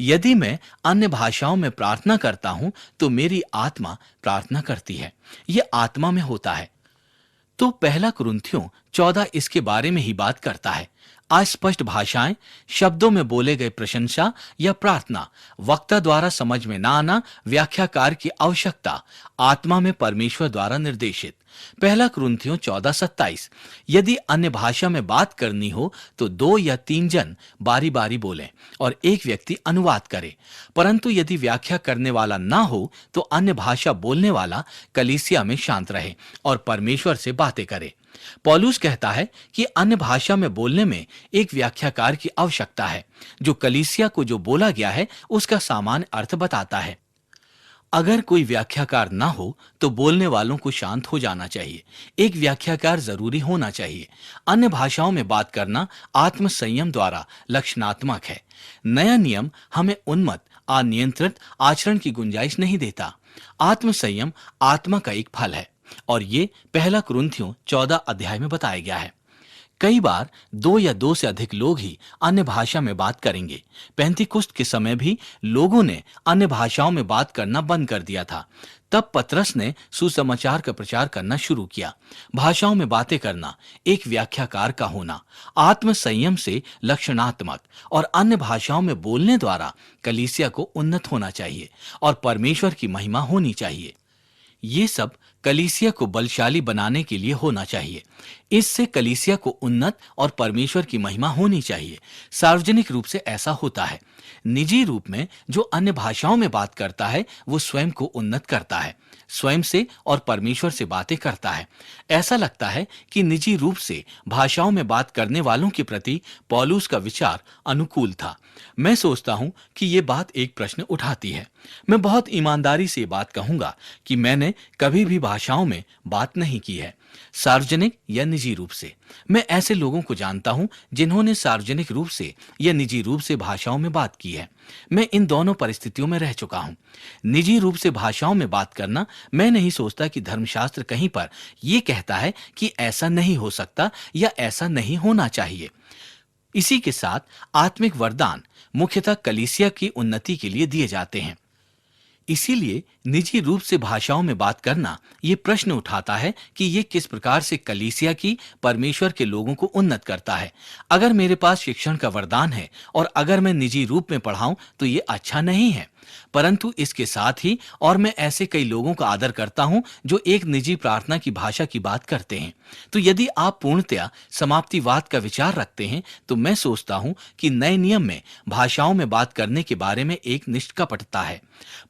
यदि मैं अन्य भाषाओं में प्रार्थना करता हूं तो मेरी आत्मा प्रार्थना करती है। यह आत्मा में होता है। तो पहला कुरिन्थियों 14 इसके बारे में ही बात करता है। अस्पष्ट भाषाएं, शब्दों में बोले गए प्रशंसा या प्रार्थना, वक्ता द्वारा समझ में ना आना, व्याख्याकार की आवश्यकता, आत्मा में परमेश्वर द्वारा निर्देशित। पहला कुरिन्थियों 14:27, यदि अन्य भाषा में बात करनी हो तो 2 या 3 जन बारी बारी बोलें और एक व्यक्ति अनुवाद करे। परंतु यदि व्याख्या करने वाला ना हो तो अन्य भाषा बोलने वाला कलीसिया में शांत रहे और परमेश्वर से बातें करे। पौलुस कहता है कि अन्य भाषा में बोलने में एक व्याख्याकार की आवश्यकता है, जो कलीसिया को जो बोला गया है उसका सामान्य अर्थ बताता है। अगर कोई व्याख्याकार ना हो तो बोलने वालों को शांत हो जाना चाहिए। एक व्याख्याकार जरूरी होना चाहिए। अन्य भाषाओं में बात करना आत्म संयम द्वारा लक्षणात्मक है। नया नियम हमें उन्मत्त, अनियंत्रित आचरण की गुंजाइश नहीं देता। आत्म संयम आत्मा का एक फल है और ये पहला कुरिन्थियों 14 अध्याय में बताया गया है। कई बार 2 या 2 से अधिक लोग ही अन्य भाषा में बात करेंगे। पेंतीकुस्त के समय भी लोगों ने अन्य भाषाओं में बात करना बंद कर दिया था। तब पतरस ने सुसमाचार का प्रचार करना शुरू किया। भाषाओं में बातें करना, एक व्याख्याकार का होना, आत्म संयम से लक्षणात्मक और अन्य भाषाओं में बोलने द्वारा कलीसिया को उन्नत होना चाहिए और परमेश्वर की महिमा होनी चाहिए। ये सब कलीसिया को बलशाली बनाने के लिए होना चाहिए। इससे कलीसिया को उन्नत और परमेश्वर की महिमा होनी चाहिए। सार्वजनिक रूप से ऐसा होता है। निजी रूप में जो अन्य भाषाओं में बात करता है वो स्वयं को उन्नत करता है, स्वयं से और परमेश्वर से बातें करता है। ऐसा लगता है कि निजी रूप से भाषाओं में बात करने वालों के प्रति पौलुस का विचार अनुकूल था। मैं सोचता हूं कि ये बात एक प्रश्न उठाती है। मैं बहुत ईमानदारी से बात कहूंगा कि मैंने कभी भी भाषाओं में बात नहीं की है, सार्वजनिक या निजी रूप से। मैं ऐसे लोगों को जानता हूं जिन्होंने सार्वजनिक रूप से या निजी रूप से भाषाओं में बात की है। मैं इन दोनों परिस्थितियों में रह चुका हूं। निजी रूप से भाषाओं में बात करना, मैं नहीं सोचता कि धर्मशास्त्र कहीं पर यह कहता है कि ऐसा नहीं हो सकता या ऐसा नहीं होना चाहिए। इसी के साथ आत्मिक वरदान मुख्यतः कलीसिया की उन्नति के लिए दिए जाते हैं। इसीलिए निजी रूप से भाषाओं में बात करना ये प्रश्न उठाता है कि ये किस प्रकार से कलीसिया की, परमेश्वर के लोगों को उन्नत करता है। अगर मेरे पास शिक्षण का वरदान है और अगर मैं निजी रूप में पढ़ाऊं तो ये अच्छा नहीं है। परंतु इसके साथ ही और मैं ऐसे कई लोगों का आदर करता हूं जो एक निजी प्रार्थना की भाषा की बात करते हैं। तो यदि आप पूर्णतया समाप्तिवाद का विचार रखते हैं तो मैं सोचता हूं कि नए नियम में भाषाओं में बात करने के बारे में एक निष्कपटता है।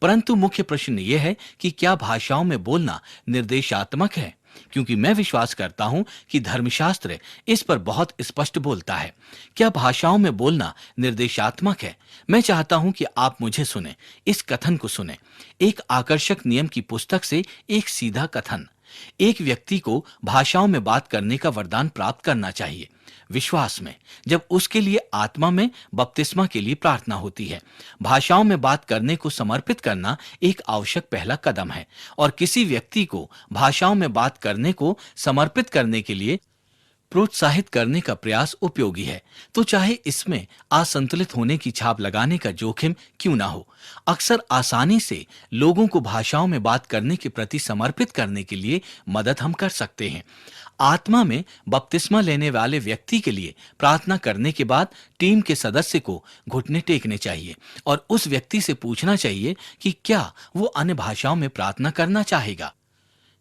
परंतु मुख्य प्रश्न यह है कि क्या भाषाओं में बोलना निर्देशात्मक है? क्योंकि मैं विश्वास करता हूं कि धर्मशास्त्र इस पर बहुत स्पष्ट बोलता है। क्या भाषाओं में बोलना निर्देशात्मक है? मैं चाहता हूं कि आप मुझे सुने, इस कथन को सुने। एक आकर्षक नियम की पुस्तक से एक सीधा कथन। एक व्यक्ति को भाषाओं में बात करने का वरदान प्राप्त करना चाहिए विश्वास में, जब उसके लिए आत्मा में बपतिस्मा के लिए प्रार्थना होती है। भाषाओं में बात करने को समर्पित करना एक आवश्यक पहला कदम है और किसी व्यक्ति को भाषाओं में बात करने को समर्पित करने के लिए प्रोत्साहित करने का प्रयास उपयोगी है, तो चाहे इसमें असंतुलित होने की छाप लगाने का जोखिम क्यों ना हो। अक्सर आसानी से लोगों को भाषाओं में बात करने के प्रति समर्पित करने के लिए मदद हम कर सकते हैं। आत्मा में बपतिस्मा लेने वाले व्यक्ति के लिए प्रार्थना करने के बाद टीम के सदस्य को घुटने टेकने चाहिए और उस व्यक्ति से पूछना चाहिए कि क्या वो अन्य भाषाओं में प्रार्थना करना चाहेगा।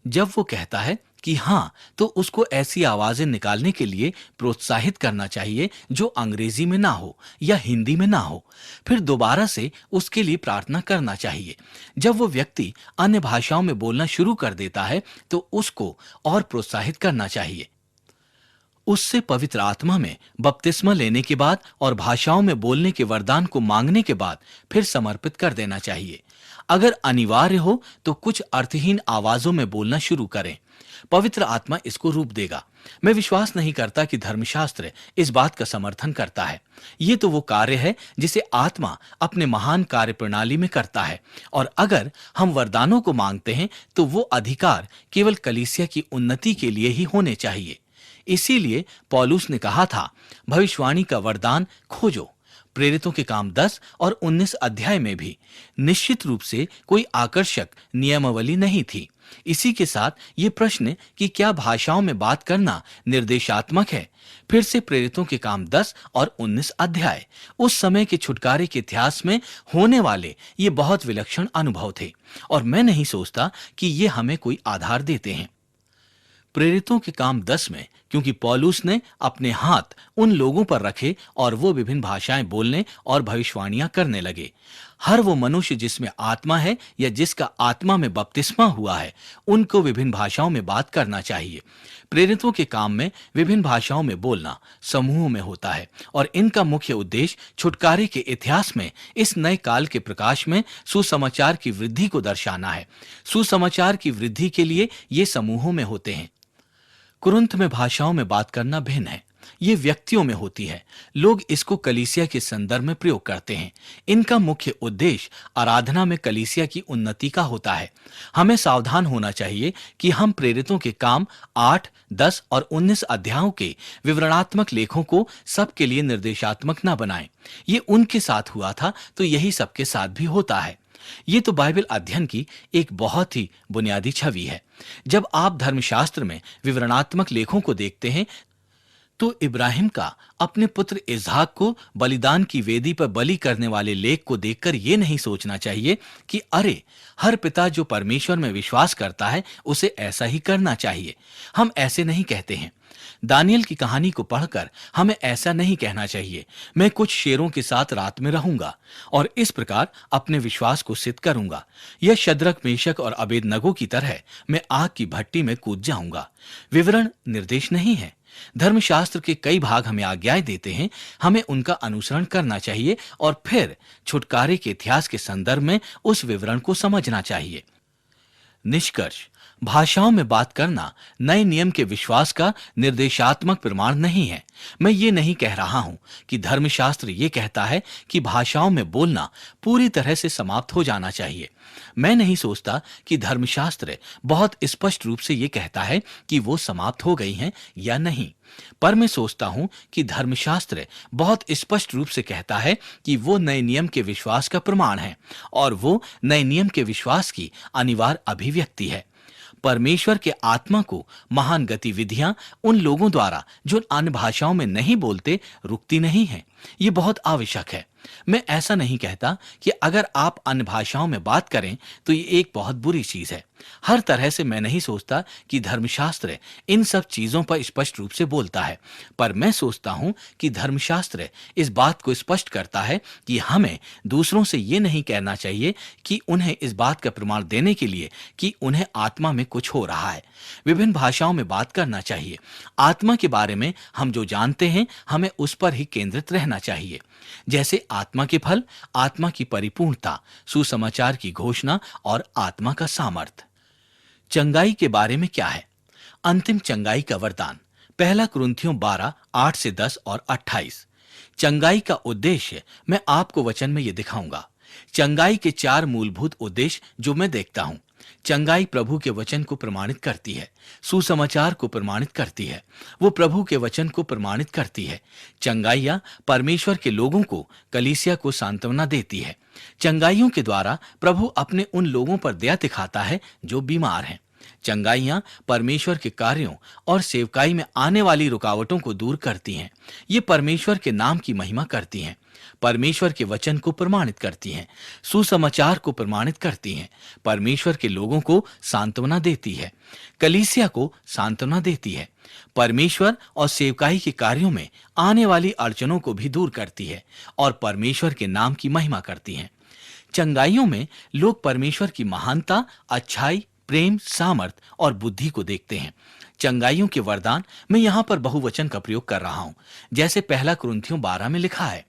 जब वो कहता है कि हाँ, तो उसको ऐसी आवाजें निकालने के लिए प्रोत्साहित करना चाहिए जो अंग्रेजी में ना हो या हिंदी में ना हो। फिर दोबारा से उसके लिए प्रार्थना करना चाहिए। जब वो व्यक्ति अन्य भाषाओं में बोलना शुरू कर देता है तो उसको और प्रोत्साहित करना चाहिए। उससे पवित्र आत्मा में बपतिस्मा लेने के बाद और भाषाओं में बोलने के वरदान को मांगने के बाद फिर समर्पित कर देना चाहिए। अगर अनिवार्य हो तो कुछ अर्थहीन आवाजों में बोलना शुरू करें। पवित्र आत्मा इसको रूप देगा। मैं विश्वास नहीं करता कि धर्मशास्त्र इस बात का समर्थन करता है। ये तो वो कार्य है जिसे आत्मा अपने महान कार्य प्रणाली में करता है, और अगर हम वरदानों को मांगते हैं तो वो अधिकार केवल कलीसिया की उन्नति के लिए ही होने चाहिए। इसीलिए पौलुस ने कहा था, भविष्यवाणी का वरदान खोजो। प्रेरितों के काम 10 और 19 अध्याय में भी निश्चित रूप से कोई आकर्षक नियमावली नहीं थी। इसी के साथ ये प्रश्न कि क्या भाषाओं में बात करना निर्देशात्मक है, फिर से प्रेरितों के काम 10 और 19 अध्याय उस समय के छुटकारे के इतिहास में होने वाले ये बहुत विलक्षण अनुभव थे, और मैं नहीं सोचता कि ये हमें कोई आधार देते हैं। प्रेरितों के काम 10 में क्योंकि पौलुस ने अपने हाथ उन लोगों पर रखे और वो विभिन्न भाषाएं बोलने और भविष्यवाणियां करने लगे। हर वो मनुष्य जिसमें आत्मा है या जिसका आत्मा में बपतिस्मा हुआ है, उनको विभिन्न भाषाओं में बात करना चाहिए। प्रेरितों के काम में विभिन्न भाषाओं में बोलना समूहों में होता है, और इनका मुख्य उद्देश्य छुटकारे के इतिहास में इस नए काल के प्रकाश में सुसमाचार की वृद्धि को दर्शाना है। सुसमाचार की वृद्धि के लिए ये समूहों में होते हैं। कुरिन्थ में भाषाओं में बात करना भिन्न है। ये व्यक्तियों में होती है। लोग इसको कलीसिया के संदर्भ में प्रयोग करते हैं। इनका मुख्य उद्देश्य आराधना में कलीसिया की उन्नति का होता है। हमें सावधान होना चाहिए कि हम प्रेरितों के काम 8, 10 और 19 अध्यायों के विवरणात्मक लेखों को सबके लिए निर्देशात्मक न बनाएं। ये उनके साथ हुआ था तो यही सबके साथ भी होता है। ये तो बाइबल अध्ययन की एक बहुत ही बुनियादी छवि है। जब आप धर्मशास्त्र में विवरणात्मक लेखों को देखते हैं तो इब्राहिम का अपने पुत्र इसहाक को बलिदान की वेदी पर बलि करने वाले लेख को देखकर यह नहीं सोचना चाहिए कि अरे, हर पिता जो परमेश्वर में विश्वास करता है उसे ऐसा ही करना चाहिए। हम ऐसे नहीं कहते हैं। दानियल की कहानी को पढ़कर हमें ऐसा नहीं कहना चाहिए, मैं कुछ शेरों के साथ रात में रहूंगा और इस प्रकार अपने विश्वास को सिद्ध करूंगा, या शद्रक, मेशक और अबेदनगो की तरह मैं आग की भट्टी में कूद जाऊंगा। विवरण निर्देश नहीं है। धर्मशास्त्र के कई भाग हमें आज्ञाएं देते हैं, हमें उनका अनुसरण करना चाहिए और फिर छुटकारे के इतिहास के संदर्भ में उस विवरण को समझना चाहिए। निष्कर्ष, भाषाओं में बात करना नए नियम के विश्वास का निर्देशात्मक प्रमाण नहीं है। मैं ये नहीं कह रहा हूं कि धर्मशास्त्र ये कहता है कि भाषाओं में बोलना पूरी तरह से समाप्त हो जाना चाहिए। मैं नहीं सोचता कि धर्मशास्त्र बहुत स्पष्ट रूप से ये कहता है कि वो समाप्त हो गई हैं या नहीं, पर मैं सोचता हूं कि धर्मशास्त्र बहुत स्पष्ट रूप से कहता है कि वो नए नियम के विश्वास का प्रमाण है और वो नए नियम के विश्वास की अनिवार्य अभिव्यक्ति है। परमेश्वर के आत्मा को महान गतिविधियां उन लोगों द्वारा जो अन्य भाषाओं में नहीं बोलते रुकती नहीं है। ये बहुत आवश्यक है। मैं ऐसा नहीं कहता कि अगर आप अन्य भाषाओं में बात करें तो ये एक बहुत बुरी चीज है। हर तरह से मैं नहीं सोचता कि धर्मशास्त्र इन सब चीजों पर स्पष्ट रूप से बोलता है, पर मैं सोचता हूं कि धर्मशास्त्र इस बात को स्पष्ट करता है कि हमें दूसरों से ये नहीं कहना चाहिए कि उन्हें इस बात का प्रमाण देने के लिए कि उन्हें आत्मा में कुछ हो रहा है। विभिन्न भाषाओं में बात करना चाहिए। आत्मा के बारे में हम जो जानते हैं हमें उस पर ही केंद्रित रहना चाहिए, जैसे आत्मा के फल, आत्मा की परिपूर्णता, सुसमाचार की घोषणा और आत्मा का सामर्थ्य। चंगाई के बारे में क्या है? अंतिम चंगाई का वरदान, पहला कुरिन्थियों 12, 8 से 10 और 28। चंगाई का उद्देश्य मैं आपको वचन में यह दिखाऊंगा। चंगाई के 4 मूलभूत उद्देश्य जो मैं देखता हूं। चंगाई प्रभु के वचन को प्रमाणित करती है, सुसमाचार को प्रमाणित करती है, वो प्रभु के वचन को प्रमाणित करती है। चंगाइयां परमेश्वर के लोगों को, कलीसिया को सांत्वना देती है। चंगाइयों के द्वारा प्रभु अपने उन लोगों पर दया दिखाता है जो बीमार हैं। चंगाइयां परमेश्वर के कार्यों और सेवकाई में आने वाली रुकावटों को दूर करती हैं। ये परमेश्वर के नाम की महिमा करती हैं। परमेश्वर के वचन को प्रमाणित करती हैं, सुसमाचार को प्रमाणित करती हैं, परमेश्वर के लोगों को सांत्वना देती है, कलीसिया को सांत्वना देती है, परमेश्वर और सेवकाई के कार्यों में आने वाली अड़चनों को भी दूर करती है और परमेश्वर के नाम की महिमा करती हैं। चंगाइयों में लोग परमेश्वर की महानता, अच्छाई, प्रेम, सामर्थ और बुद्धि को देखते हैं। चंगाइयों के वरदान, मैं यहां पर बहुवचन का प्रयोग कर रहा हूं, जैसे पहला कुरिन्थियों 12 में लिखा है।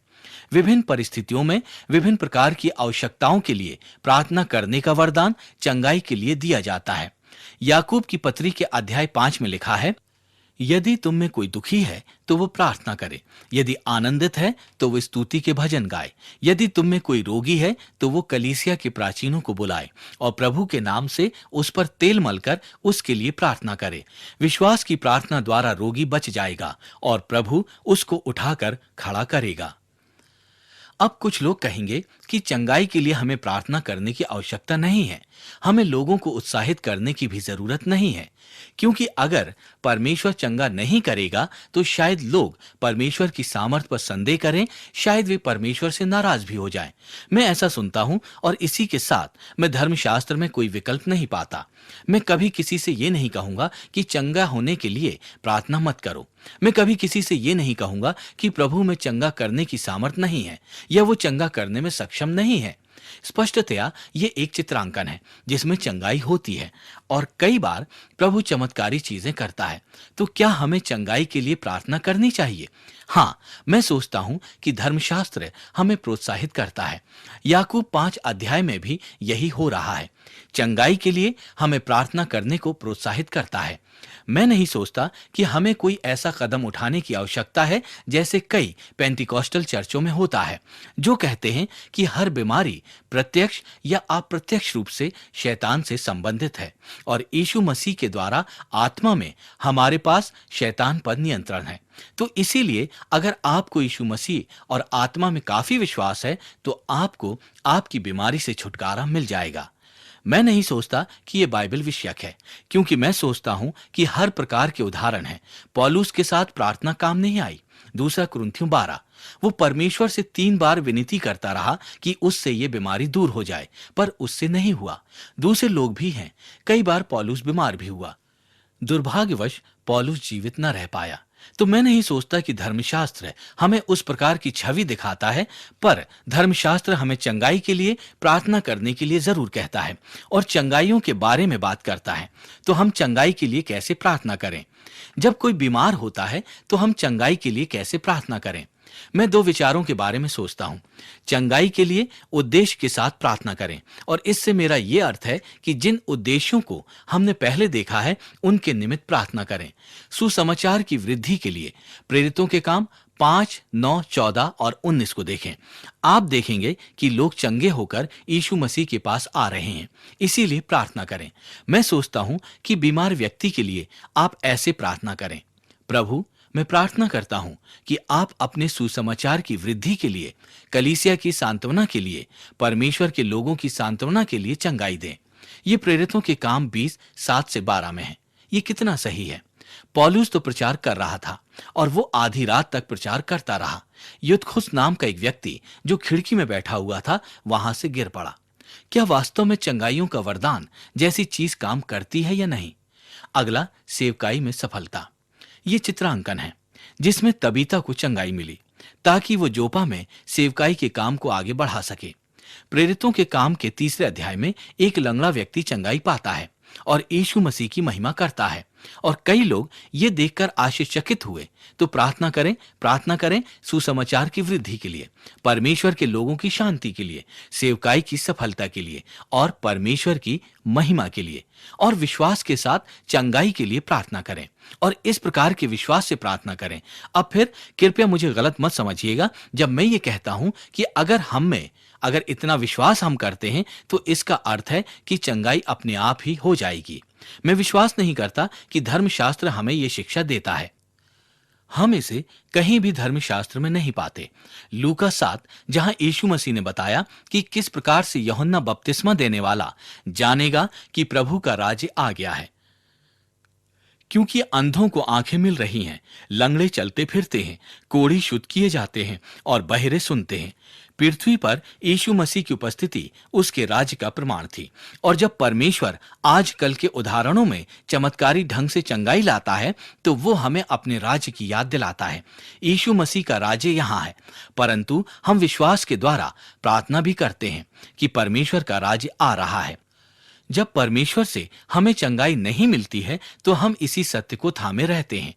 विभिन्न परिस्थितियों में विभिन्न प्रकार की आवश्यकताओं के लिए प्रार्थना करने का वरदान चंगाई के लिए दिया जाता है। याकूब की पत्री के अध्याय 5 में लिखा है, यदि तुम में कोई दुखी है तो वो प्रार्थना करे, यदि आनंदित है तो वो स्तुति के भजन गाए, यदि तुम में कोई रोगी है तो वो कलीसिया के प्राचीनों को बुलाए और प्रभु के नाम से उस पर तेल मलकर उसके लिए प्रार्थना करे। विश्वास की प्रार्थना द्वारा रोगी बच जाएगा और प्रभु उसको उठाकर खड़ा करेगा। अब कुछ लोग कहेंगे कि चंगाई के लिए हमें प्रार्थना करने की आवश्यकता नहीं है, हमें लोगों को उत्साहित करने की भी जरूरत नहीं है, क्योंकि अगर परमेश्वर चंगा नहीं करेगा तो शायद लोग परमेश्वर की सामर्थ पर संदेह करें, शायद वे परमेश्वर से नाराज भी हो जाएं। मैं ऐसा सुनता हूं और इसी के साथ मैं धर्मशास्त्र में कोई विकल्प नहीं पाता। मैं कभी किसी से ये नहीं कहूंगा कि चंगा होने के लिए प्रार्थना मत करो। मैं कभी किसी से ये नहीं कहूंगा कि प्रभु में चंगा करने की सामर्थ नहीं है या वो चंगा करने में सक्षम नहीं है। स्पष्टतया ये एक चित्रांकन है जिसमें चंगाई होती है और कई बार प्रभु चमत्कारी चीजें करता है। तो क्या हमें चंगाई के लिए प्रार्थना करनी चाहिए? हाँ, मैं सोचता हूं कि धर्मशास्त्र हमें प्रोत्साहित करता है। याकूब 5 अध्याय में भी यही हो रहा है। चंगाई के लिए हमें प्रार्थना करने को प्रोत्साहित करता है। मैं नहीं सोचता कि हमें कोई ऐसा कदम उठाने की आवश्यकता है जैसे कई पेंटिकॉस्टल चर्चों में होता है, जो कहते हैं कि हर बीमारी प्रत्यक्ष या अप्रत्यक्ष रूप से शैतान से संबंधित है और यीशु मसीह के द्वारा आत्मा में हमारे पास शैतान पर नियंत्रण है। तो इसीलिए अगर आपको यीशु मसीह और आत्मा में काफी विश्वास है तो आपको आपकी बीमारी से छुटकारा मिल जाएगा। मैं नहीं सोचता कि यह बाइबल विषयक है, क्योंकि मैं सोचता हूं कि हर प्रकार के उदाहरण हैं। पौलुस के साथ प्रार्थना काम नहीं आई। दूसरा कुरिन्थियों 12, वो परमेश्वर से 3 बार विनती करता रहा कि उससे ये बीमारी दूर हो जाए, पर उससे नहीं हुआ। दूसरे लोग भी हैं, कई बार पौलुस बीमार भी हुआ। दुर्भाग्यवश पौलुस जीवित न रह पाया। तो मैं नहीं सोचता कि धर्मशास्त्र हमें उस प्रकार की छवि दिखाता है, पर धर्मशास्त्र हमें चंगाई के लिए प्रार्थना करने के लिए जरूर कहता है और चंगाइयों के बारे में बात करता है। तो हम चंगाई के लिए कैसे प्रार्थना करें? जब कोई बीमार होता है तो हम चंगाई के लिए कैसे प्रार्थना करें? मैं 2 विचारों के बारे में सोचता हूं। चंगाई के लिए उद्देश्य के साथ प्रार्थना करें, और इससे मेरा यह अर्थ है कि जिन उद्देश्यों को हमने पहले देखा है उनके निमित्त प्रार्थना करें। सुसमाचार की वृद्धि के लिए प्रेरितों के काम 5, 9, 14 और 19 को देखें। आप देखेंगे कि लोग चंगे होकर यीशु मसीह के पास आ रहे हैं, इसीलिए प्रार्थना करें। मैं सोचता हूं कि बीमार व्यक्ति के लिए आप ऐसे प्रार्थना करें, प्रभु मैं प्रार्थना करता हूं कि आप अपने सुसमाचार की वृद्धि के लिए, कलीसिया की सांत्वना के लिए, परमेश्वर के लोगों की सांत्वना के लिए चंगाई दें। ये प्रेरितों के काम 20, 7 से 12 में है। ये कितना सही है। पौलुस तो प्रचार कर रहा था और वो आधी रात तक प्रचार करता रहा। युतखुस नाम का एक व्यक्ति जो खिड़की में बैठा हुआ था वहां से गिर पड़ा। क्या वास्तव में चंगाइयों का वरदान जैसी चीज काम करती है या नहीं? अगला, सेवकाई में सफलता। ये चित्रांकन है जिसमें तबीता को चंगाई मिली ताकि वो जोपा में सेवकाई के काम को आगे बढ़ा सके। प्रेरितों के काम के 3 अध्याय में एक लंगड़ा व्यक्ति चंगाई पाता है और यीशु मसीह की महिमा करता है, और कई लोग ये देखकर आश्चर्यचकित हुए। तो प्रार्थना करें सुसमाचार की वृद्धि के लिए, परमेश्वर के लोगों की शांति के लिए, सेवकाई की सफलता के लिए और परमेश्वर की महिमा के लिए, और विश्वास के साथ चंगाई के लिए प्रार्थना करें और इस प्रकार के विश्वास से प्रार्थना करें। अब फिर कृपया मुझे गलत मत समझिएगा जब मैं ये कहता हूं कि अगर इतना विश्वास हम करते हैं तो इसका अर्थ है कि चंगाई अपने आप ही हो जाएगी। मैं विश्वास नहीं करता कि धर्मशास्त्र हमें यह शिक्षा देता है। हम इसे कहीं भी धर्मशास्त्र में नहीं पाते। लूका 7, जहां यीशु मसीह ने बताया कि किस प्रकार से यूहन्ना बपतिस्मा देने वाला जानेगा कि प्रभु का राज्य आ गया है, क्योंकि अंधों को आंखें मिल रही हैं, लंगड़े चलते फिरते हैं, कोढ़ी शुद्ध किए जाते हैं और बहरे सुनते हैं। पृथ्वी पर यीशु मसीह की उपस्थिति उसके राज्य का प्रमाण थी। और जब परमेश्वर आजकल के उदाहरणों में चमत्कारी ढंग से चंगाई लाता है, तो वो हमें अपने राज्य की याद दिलाता है। यीशु मसीह का राज्य यहाँ है, परंतु हम विश्वास के द्वारा प्रार्थना भी करते हैं कि परमेश्वर का राज्य आ रहा है। जब परमेश्वर से हमें चंगाई नहीं मिलती है, तो हम इसी सत्य को थामे रहते हैं।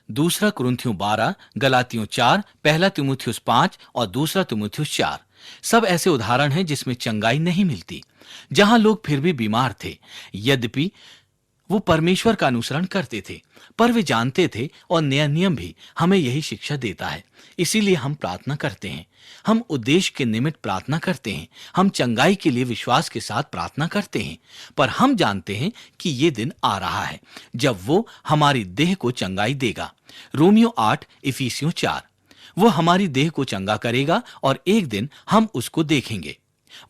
दूसरा कुरिन्थियों 12, गलातियों 4, पहला तीमुथियुस 5 और दूसरा तीमुथियुस 4 सब ऐसे उदाहरण हैं जिसमें चंगाई नहीं मिलती, जहां लोग फिर भी बीमार थे। यद्यपि वो परमेश्वर का अनुसरण करते थे, पर वे जानते थे और नया नियम भी हमें यही शिक्षा देता है। इसीलिए हम प्रार्थना करते हैं, हम उद्देश्य के निमित्त प्रार्थना करते हैं, हम चंगाई के लिए विश्वास के साथ प्रार्थना करते हैं। पर हम जानते हैं कि ये दिन आ रहा है जब वो हमारी देह को चंगाई देगा। रोमियो 8, इफिसियों 4। वो हमारी देह को चंगा करेगा और एक दिन हम उसको देखेंगे।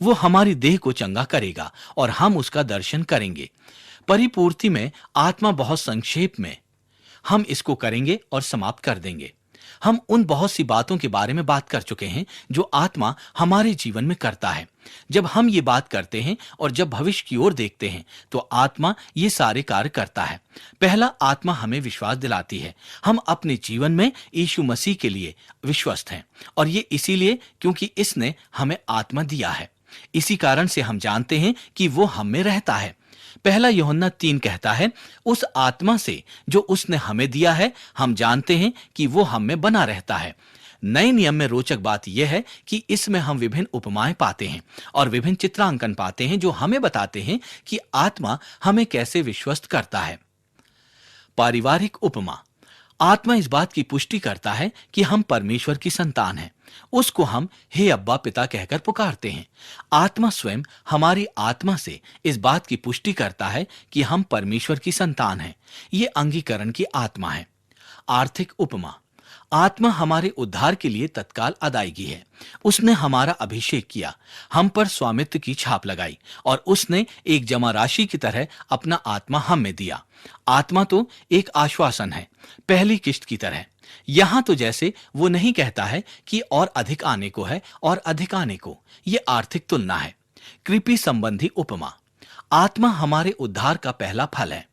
वो हमारी देह को चंगा करेगा और हम उसका दर्शन करेंगे। परिपूर्ति में आत्मा बहुत संक्षेप में हम इसको करेंगे और समाप्त कर देंगे। हम उन बहुत सी बातों के बारे में बात कर चुके हैं जो आत्मा हमारे जीवन में करता है। जब हम ये बात करते हैं और जब भविष्य की ओर देखते हैं, तो आत्मा ये सारे कार्य करता है। पहला, आत्मा हमें विश्वास दिलाती है। हम अपने जीवन में यीशु मसीह के लिए विश्वस्त हैं, और ये इसीलिए क्योंकि इसने हमें आत्मा दिया है। इसी कारण से हम जानते हैं कि वो हम में रहता है। पहला यूहन्ना 3 कहता है, उस आत्मा से जो उसने हमें दिया है हम जानते हैं कि वो हम में बना रहता है। नए नियम में रोचक बात यह है कि इसमें हम विभिन्न उपमाएं पाते हैं और विभिन्न चित्रांकन पाते हैं जो हमें बताते हैं कि आत्मा हमें कैसे विश्वस्त करता है। पारिवारिक उपमा। आत्मा इस बात की पुष्टि करता है कि हम परमेश्वर की संतान हैं। उसको हम हे अब्बा पिता कहकर पुकारते हैं। आत्मा स्वयं हमारी आत्मा से इस बात की पुष्टि करता है कि हम परमेश्वर की संतान हैं। ये अंगीकरण की आत्मा है। आर्थिक उपमा। आत्मा हमारे उद्धार के लिए तत्काल अदायगी है। उसने हमारा अभिषेक किया, हम पर स्वामित्व की छाप लगाई और उसने एक जमा राशि की तरह अपना आत्मा हम में दिया। आत्मा तो एक आश्वासन है, पहली किश्त की तरह। यहां तो जैसे वो नहीं कहता है कि और अधिक आने को है और अधिक आने को। ये आर्थिक तुलना है। कृपा संबंधी उपमा। आत्मा हमारे उद्धार का पहला फल है।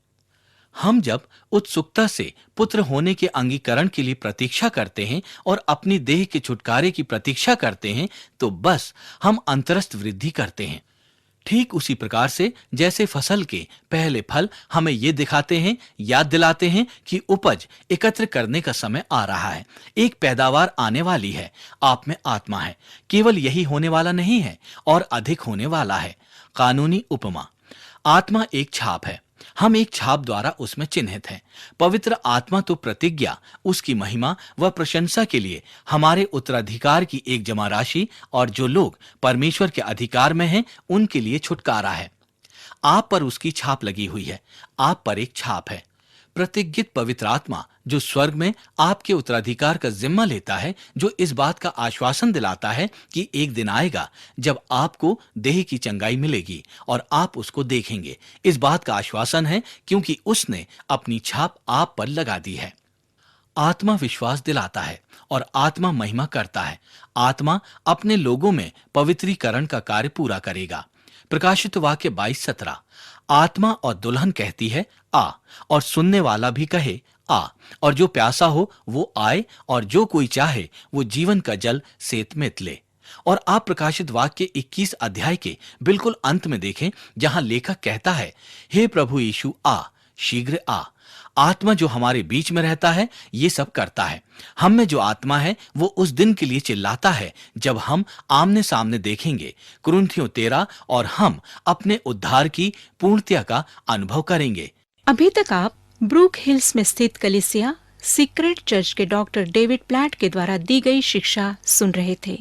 हम जब उत्सुकता से पुत्र होने के अंगीकरण के लिए प्रतीक्षा करते हैं और अपनी देह के छुटकारे की प्रतीक्षा करते हैं, तो बस हम अंतरस्थ वृद्धि करते हैं। ठीक उसी प्रकार से जैसे फसल के पहले फल हमें ये दिखाते हैं, याद दिलाते हैं कि उपज एकत्र करने का समय आ रहा है, एक पैदावार आने वाली है। आप में आत्मा है, केवल यही होने वाला नहीं है और अधिक होने वाला है। कानूनी उपमा। आत्मा एक छाप है, हम एक छाप द्वारा उसमें चिन्हित हैं। पवित्र आत्मा तो प्रतिज्ञा, उसकी महिमा व प्रशंसा के लिए हमारे उत्तराधिकार की एक जमा राशि और जो लोग परमेश्वर के अधिकार में हैं उनके लिए छुटकारा है। आप पर उसकी छाप लगी हुई है, आप पर एक छाप है। प्रतिज्ञित पवित्र आत्मा जो स्वर्ग में आपके उत्तराधिकार का जिम्मा लेता है, जो इस बात का आश्वासन दिलाता है कि एक दिन आएगा जब आपको देह की चंगाई मिलेगी और आप उसको देखेंगे। इस बात का आश्वासन है क्योंकि उसने अपनी छाप आप पर लगा दी है। आत्मा विश्वास दिलाता है और आत्मा महिमा करता है। आत्मा अपने लोगों में पवित्रीकरण का कार्य पूरा करेगा। प्रकाशित वाक्य 22:17। आत्मा और दुल्हन कहती है आ, और सुनने वाला भी कहे आ, और जो प्यासा हो वो आए, और जो कोई चाहे वो जीवन का जल सेत में ले। और आप प्रकाशित वाक्य 21 अध्याय के बिल्कुल अंत में देखें, जहां लेखक कहता है, हे प्रभु यीशु आ, शीघ्र आ। आत्मा जो हमारे बीच में रहता है ये सब करता है। हम में जो आत्मा है वो उस दिन के लिए चिल्लाता है जब हम आमने सामने देखेंगे, कुरिन्थियों 13, और हम अपने उद्धार की पूर्णता का अनुभव करेंगे। अभी तक आप ब्रूक हिल्स में स्थित कलीसिया सीक्रेट चर्च के डॉक्टर डेविड प्लैट के द्वारा दी गई शिक्षा सुन रहे थे।